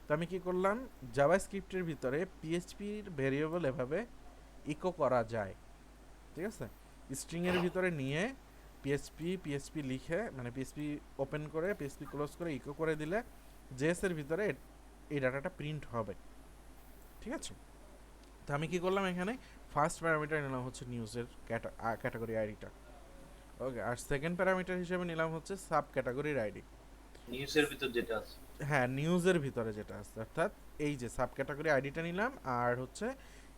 তো আমি কি করলাম, জাভা স্ক্রিপ্টের ভিতরে পিএইচপির ভেরিয়েবল এভাবে ইকো করা যায়। ঠিক আছে, স্ট্রিংয়ের ভিতরে নিয়ে পিএইচপি লিখে, মানে পিএইচপি ওপেন করে পিএইচপি ক্লোজ করে ইকো করে দিলে জেএসের ভিতরে এই ডাটাটা প্রিন্ট হবে। ঠিক আছে, তো আমি কি করলাম, এখানে ফার্স্ট প্যারামিটার নিলাম হচ্ছে নিউজের ক্যাটাগরি আইডিটা। ওকে, আর সেকেন্ড প্যারামিটার হিসেবে নিলাম হচ্ছে সাব ক্যাটাগরির আইডি। নিউজের ভিতর যেটা আছে। হ্যাঁ, নিউজের ভিতরে যেটা আছে, অর্থাৎ এই যে সাব ক্যাটাগরি আইডিটা নিলাম, আর হচ্ছে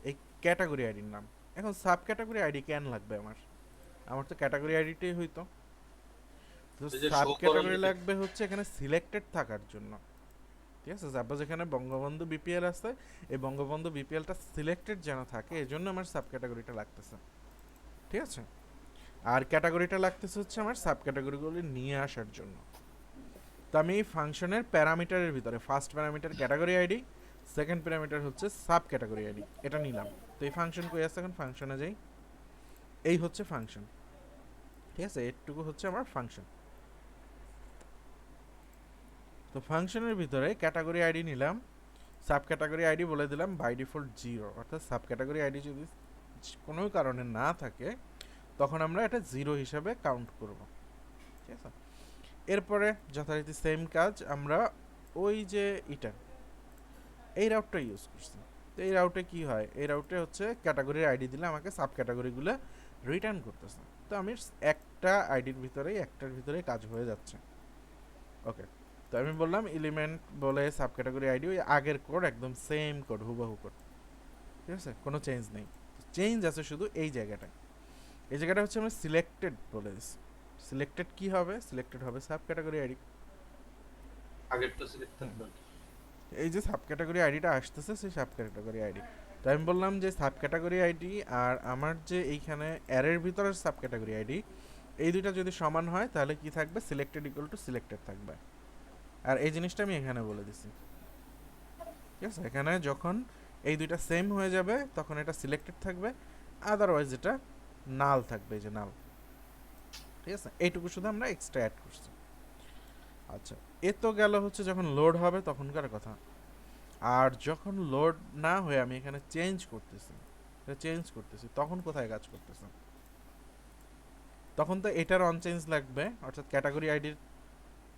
এই ক্যাটাগরি আইডির নাম। এখন সাব ক্যাটাগরি আইডি কেন লাগবে আমার তো ক্যাটাগরি আইডিটাই হইতো। তো এই যে সাব শো করার ক্যাটাগরি লাগবে হচ্ছে এখানে সিলেক্টেড থাকার জন্য। ঠিক আছে, সাপোজ এখানে বঙ্গবন্ধু বিপিএল আছে, এই বঙ্গবন্ধু বিপিএলটা সিলেক্টেড যেন থাকে, এই জন্য আমার সাব ক্যাটাগরিটা লাগতেছে। ঠিক আছে, আর ক্যাটাগরিটা লাগতেছে হচ্ছে আমার সাব ক্যাটাগরিগুলি নিয়ে আসার জন্য। তো আমি এই ফাংশনের প্যারামিটারের ভিতরে first parameter category ID, second parameter হচ্ছে সাব ক্যাটাগরি আইডি, এটা নিলাম। তো এই ফাংশন কই আছে, এখন ফাংশনে যাই, এই হচ্ছে ফাংশন। ঠিক আছে, এটুকু হচ্ছে আমার ফাংশন। তো ফাংশনের ভিতরে ক্যাটাগরি আইডি নিলাম, সাব ক্যাটাগরি আইডি বলে দিলাম বাই ডিফল্ট 0, অর্থাৎ সাব ক্যাটাগরি আইডি যদি কোনো কারণে না থাকে তখন আমরা এটা 0 হিসাবে কাউন্ট করব। ঠিক আছে, এরপরে যথারীতি সেম কাজ আমরা ওই যে এটা এই রাউটটা ইউজ করছি। তো এই রাউটে কি হয়, এই রাউটে হচ্ছে ক্যাটাগরির আইডি দিলে আমাকে সাব ক্যাটাগরিগুলো রিটার্ন করতেছে। তো আমি একটা আইডির ভিতরেই একটার ভিতরেই কাজ হয়ে যাচ্ছে। ওকে, তো আমি বললাম এলিমেন্ট বলে সাব ক্যাটাগরি আইডি, ওই আগের কোড একদম সেম কোড, হুবহু কোড, ঠিক আছে, কোনো চেঞ্জ নেই। চেঞ্জ আছে শুধু এই জায়গাটায়। এই জায়গাটা হচ্ছে আমরা সিলেক্টেড বলে দিচ্ছি। সিলেক্টেড কি হবে, সিলেক্টেড হবে সাব ক্যাটাগরি আইডি। আগেরটা সিলেক্ট থাকবে। এই যে সাব ক্যাটাগরি আইডিটা আসতেছে সেই সাব ক্যাটাগরি আইডি। তো আমি বললাম যে সাব ক্যাটাগরি আইডি আর আমার যে এইখানে অ্যারের ভিতরের সাব ক্যাটাগরি আইডি, এই দুইটা যদি সমান হয় তাহলে কি থাকবে, সিলেক্টেড ইকুয়াল টু সিলেক্টেড থাকবে। আর এই জিনিসটা আমি এখানে বলে দিছি, ঠিক আছে। এখানে যখন এই দুইটা সেম হয়ে যাবে তখন এটা সিলেক্টেড থাকবে, আদারওয়াইজ এটা নাল থাকবে, এই যে নাল, ঠিক আছে। এইটুকু শুধু আমরা এক্সট্রা অ্যাড করছি। আচ্ছা, এ তো গেল হচ্ছে যখন লোড হবে তখনকার কথা। আর যখন লোড না হয়ে আমি এখানে চেঞ্জ করতেছি, তখন কোথায় কাজ করতেছে? তখন তো এটার অন চেঞ্জ লাগবে, অর্থাৎ ক্যাটাগরি আইডির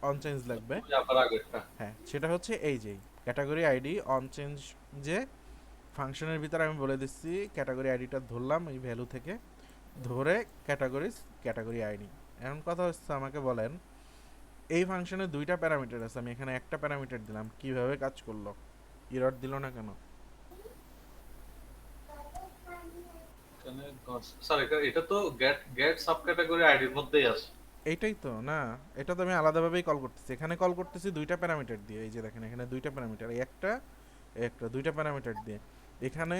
অন চেঞ্জ লাগবে। ওই আবার আগেরটা। হ্যাঁ, সেটা হচ্ছে এই যে ক্যাটাগরি আইডি অন চেঞ্জ, যে ফাংশনের ভিতরে আমি বলে দিচ্ছি ক্যাটাগরি আইডিটা ধরলাম এই ভ্যালু থেকে, ধরে ক্যাটাগরি আইডি। এখন কথা হচ্ছে আমাকে বলেন এই ফাংশনে দুইটা প্যারামিটার আছে, আমি এখানে একটা প্যারামিটার দিলাম, কিভাবে কাজ করলো? এরর দিল না কেন? এখানে স্যার এটা তো গেট গেট সাব ক্যাটাগরি আইডির মধ্যেই আছে। এইটাই তো না, এটা তো আমি আলাদাভাবেই কল করতেছি। এখানে কল করতেছি দুইটা প্যারামিটার দিয়ে, এই যে দেখেন এখানে দুইটা প্যারামিটার, একটা দুইটা প্যারামিটার দিয়ে। এখানে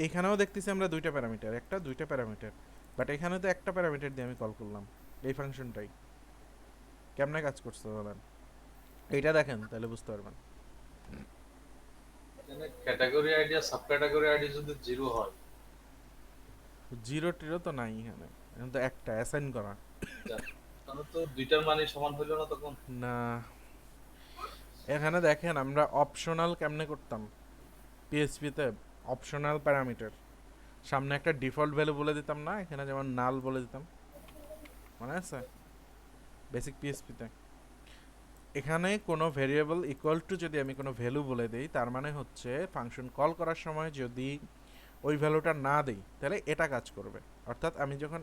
এখানেও দেখতেছি আমরা দুইটা প্যারামিটার, বাট এখানে তো একটা প্যারামিটার দিয়ে আমি কল করলাম এই ফাংশনটাই। কেমনে কাজ করছে বলেন? এইটা দেখেন তাহলে বুঝতে পারবেন। এখানে ক্যাটাগরি আইডি আর সাব ক্যাটাগরি আইডি যদি জিরো হয়, জিরো টিরো তো নাই এখানে, এখন তো একটা অ্যাসাইন করা। তাহলে তো দুইটার মানই সমান হইল না তখন। না, এখানে দেখেন আমরা অপশনাল কেমনে করতাম পিএইচপিতে, অপশনাল প্যারামিটার সামনে একটা ডিফল্ট ভ্যালু বলে দিতাম না, এখানে যেমন নাল বলে দিতাম, মনে আছে বেসিক পিএইচপিতে? এখানে কোনো ভেরিয়েবল ইকুয়াল টু যদি আমি কোনো ভ্যালু বলে দিই, তার মানে হচ্ছে ফাংশন কল করার সময় যদি ওই ভ্যালুটা না দিই তাহলে এটা কাজ করবে। অর্থাৎ আমি যখন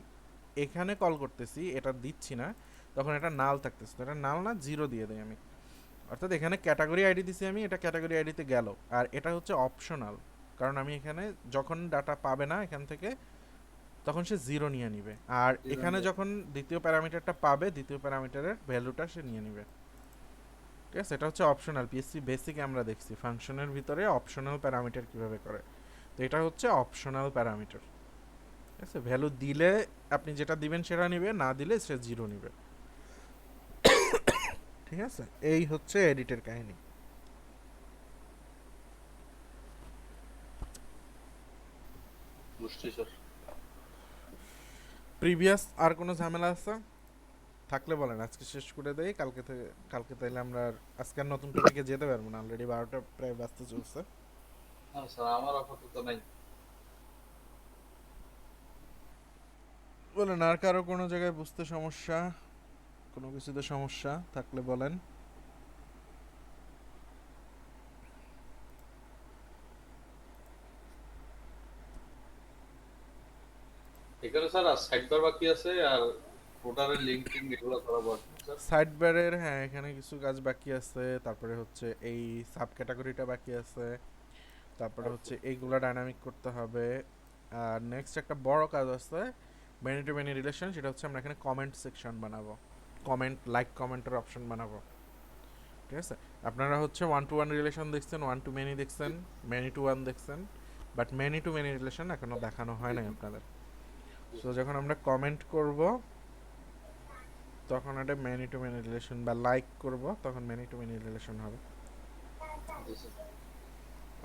এখানে কল করতেছি এটা দিচ্ছি না, তখন এটা নাল থাকতেছে, তো এটা নাল না, জিরো দিয়ে দেই আমি। অর্থাৎ এখানে ক্যাটাগরি আইডি দিছি আমি, এটা ক্যাটাগরি আইডিতে গেল, আর এটা হচ্ছে অপশনাল, কারণ আমি এখানে যখন ডাটা পাবে না এখান থেকে তখন সে জিরো নিয়ে নিবে, আর এখানে যখন দ্বিতীয় প্যারামিটারটা পাবে দ্বিতীয় প্যারামিটারের ভ্যালুটা সে নিয়ে নিবে, ঠিক আছে। এটা হচ্ছে অপশনাল। পিএসসি বেসিক আমরা দেখছি ফাংশনের ভিতরে অপশনাল প্যারামিটার কিভাবে করে, তো এটা হচ্ছে অপশনাল প্যারামিটার, ঠিক আছে। ভ্যালু দিলে আপনি যেটা দিবেন সেটা নিবে, না দিলে সে জিরো নিবে, ঠিক আছে। এই হচ্ছে এডিটের কাহিনী। বুঝছি স্যার। প্রিভিয়াস আর কোনো ঝামেলা আছে থাকলে বলেন, আজকে শেষ করে দেই, কালকে তাইলে আমরা আজকে আর নতুন টপিকে যেতে পারবো না, অলরেডি 12টা প্রায় বাজতে চলছে। না স্যার, আমার আপাতত নাই। বলেন আর কারো কোনো জায়গায় বুঝতে সমস্যা, কোনো কিছুতে সমস্যা থাকলে বলেন। এখানে স্যার আর সাইড বার বাকি আছে, আর ফোল্ডারের লিংকিং এগুলো করা বাকি স্যার। সাইড বারের, হ্যাঁ এখানে কিছু কাজ বাকি আছে, তারপরে হচ্ছে এই সাব ক্যাটাগরিটা বাকি আছে, তারপরে হচ্ছে এইগুলা ডাইনামিক করতে হবে। আর নেক্সট একটা বড় কাজ আছে মেনি টু মেনি রিলেশন, সেটা হচ্ছে আমরা এখানে কমেন্ট সেকশন বানাবো, কমেন্টের অপশন বানাবো, ঠিক আছে। আপনারা হচ্ছে ওয়ান টু ওয়ান রিলেশন দেখছেন, ওয়ান টু মেনি দেখছেন, মেনি টু ওয়ান দেখছেন, but many two many relation এখনো দেখানো হয় নাই আপনাদের। সো যখন আমরা কমেন্ট করব তখন এটা মেনি টু মেনি রিলেশন, বা লাইক করব তখন মেনি টু মেনি রিলেশন হবে।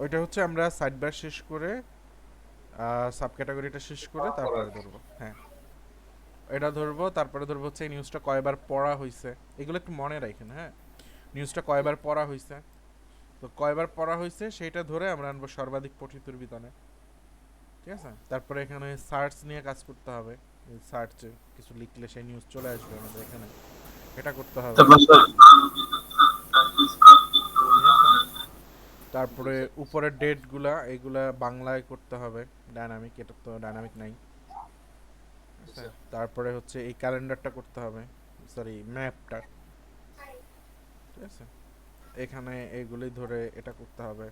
ওইটা হচ্ছে আমরা সাইড বার শেষ করে সাব ক্যাটাগরিটা শেষ করে তারপরে ধরবো। হ্যাঁ, এটা ধরবো, তারপরে ধরবো হচ্ছে এই নিউজটা কয়বার পড়া হয়েছে, এগুলো একটু মনে রাখেন। হ্যাঁ, নিউজটা কয়বার পড়া হয়েছে, তো কয়বার পড়া হয়েছে সেটা ধরে আমরা আনবো সর্বাধিক পঠিতর বিধানে, ঠিক আছে। তারপরে এখানে সার্চ নিয়ে কাজ করতে হবে, সার্চে কিছু লিখলে সেই নিউজ চলে আসবে আমাদের এখানে, এটা করতে হবে, ঠিক আছে। তারপরে জি, স্যার। উপরের ডেটগুলা এগুলা বাংলায় করতে হবে, ডায়নামিক, এটা তো ডায়নামিক নাই। জি, আচ্ছা, স্যার। তারপরে হচ্ছে এই ক্যালেন্ডারটা করতে হবে, সরি ম্যাপটা, ঠিক আছে। এখানে এগুলি ধরে এটা করতে হবে।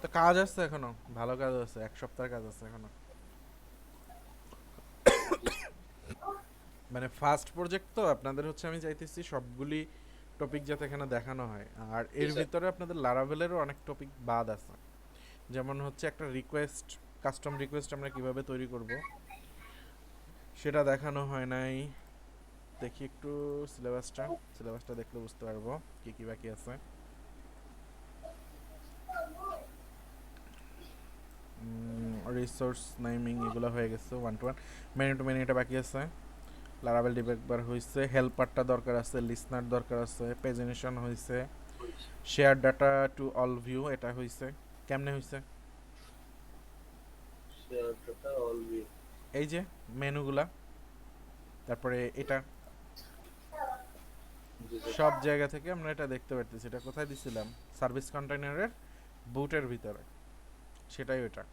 তো কাজ আছে এখনো, ভালো কাজ আছে, 1 সপ্তাহের কাজ আছে এখনো। জি, মানে ফার্স্ট প্রজেক্ট তো আপনাদের হচ্ছে, আমি চাইতেছি সবগুলি টপিক যাতে এখানে দেখানো হয়। আর জি, এর স্যার। ভিতরে আপনাদের লারাভেলেরও অনেক টপিক বাদ আছে, যেমন হচ্ছে একটা রিকোয়েস্ট, কাস্টম রিকোয়েস্ট আমরা কিভাবে তৈরি করব সেটা দেখানো হয় নাই। দেখি একটু সিলেবাসটা, সিলেবাসটা দেখলে বুঝতে পারবো কি কি বাকি আছে। রিসোর্স নেমিং এগুলো হয়ে গেছে, 1 to 1। মেনু টু মেনু এটা বাকি আছে। লারাবেল ডিবেকবার হয়েছে, হেল্পারটা দরকার আছে, লিসনার দরকার আছে, প্রেজেন্টেশন হয়েছে, share data to all view এটা হয়েছে। কেমনে হয়েছে? Share data all view. এই যে মেনুগুলা, তারপরে এটা জি, স্যার। সব জায়গা থেকে আমরা এটা দেখতে পারতেছি। এটা কোথায় দিছিলাম? সার্ভিস কন্টেইনারের বুটের ভিতরে, সেটাই ওটা।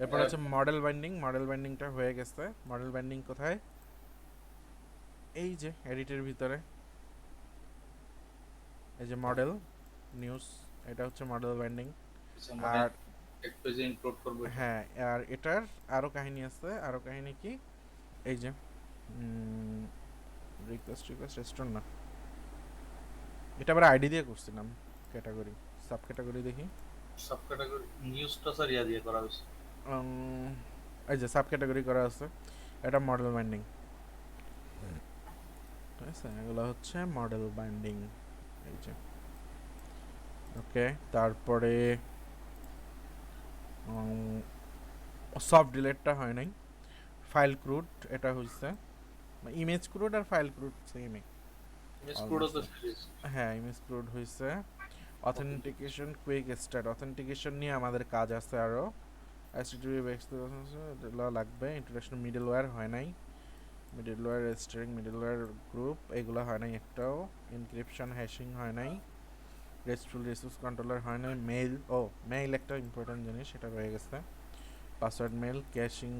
এরপর অ্যাপ। হচ্ছে মডেল বাইন্ডিং, মডেল বাইন্ডিংটা হয়ে গেছে। মডেল বাইন্ডিং কোথায়? এই যে এডিটের ভিতরে, এই যে মডেল নিউজ, এটা হচ্ছে মডেল বাইন্ডিং। আচ্ছা, মানে আর এক পেজে ইনক্লুড করবো এটা। হ্যাঁ, আর এটার আরো কাহিনী আছে। আরো কাহিনী কি? এই যে রিকোয়েস্ট রিকোয়েস্ট রেস্টুরেন্ট না, এটা আবার আইডি দিয়ে করছিলাম। ক্যাটাগরি, সাব ক্যাটাগরি দেখি। সাব ক্যাটাগরি নিউজটা স্যার ইয়া দিয়ে করা হয়েছে। উম, এই যে সাব ক্যাটাগরি করা আছে, এটা মডেল বাইন্ডিং, ঠিক আছে। এগুলো হচ্ছে মডেল বাইন্ডিং, এই যে। ওকে, তারপরে সফট ডিলেটটা হয় নাই। ফাইল ক্রুড এটা হয়েছে, ইমেজ ক্রুড আর ফাইল ক্রুড সেমই স্ক্রুডও অলমোস্ট। তো শেষ। হ্যাঁ, ইমেজ ক্রুড হয়েছে। Authentic. Authentication quick start, authentication নিয়ে আমাদের কাজ আছে আরও। HTTP এগুলো লাগবে। ইন্টারন্যাশনাল মিডলওয়্যার হয় নাই, মিডলওয়্যার রেজিস্টারিং, মিডলওয়্যার গ্রুপ এগুলো হয় নাই একটাও। ইনক্রিপশন হ্যাশিং হয় নাই, রেস্টফুল রিসোর্স কন্ট্রোলার হয় নাই। মেইল, ও মেইল একটা ইম্পর্টেন্ট জিনিস, সেটা রয়ে গেছে। পাসওয়ার্ড মেইল, ক্যাশিং,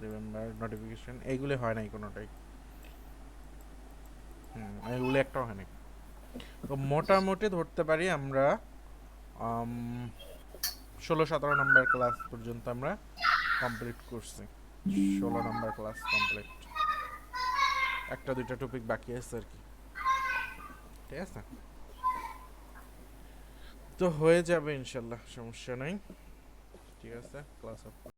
রিমেম্বার, নোটিফিকেশন এইগুলি হয় নাই কোনোটাই। এইগুলি একটাও হয় নাই। তো মোটামুটি ধরতে পারি আমরা 16-17 নম্বর ক্লাস পর্যন্ত আমরা কমপ্লিট করছি। 16 নম্বর ক্লাস কমপ্লিট, একটা দুইটা টপিক বাকি আছে আর কি, ঠিক আছে। তো হয়ে যাবে ইনশাল্লাহ, সমস্যা নাই। ঠিক আছে, ক্লাস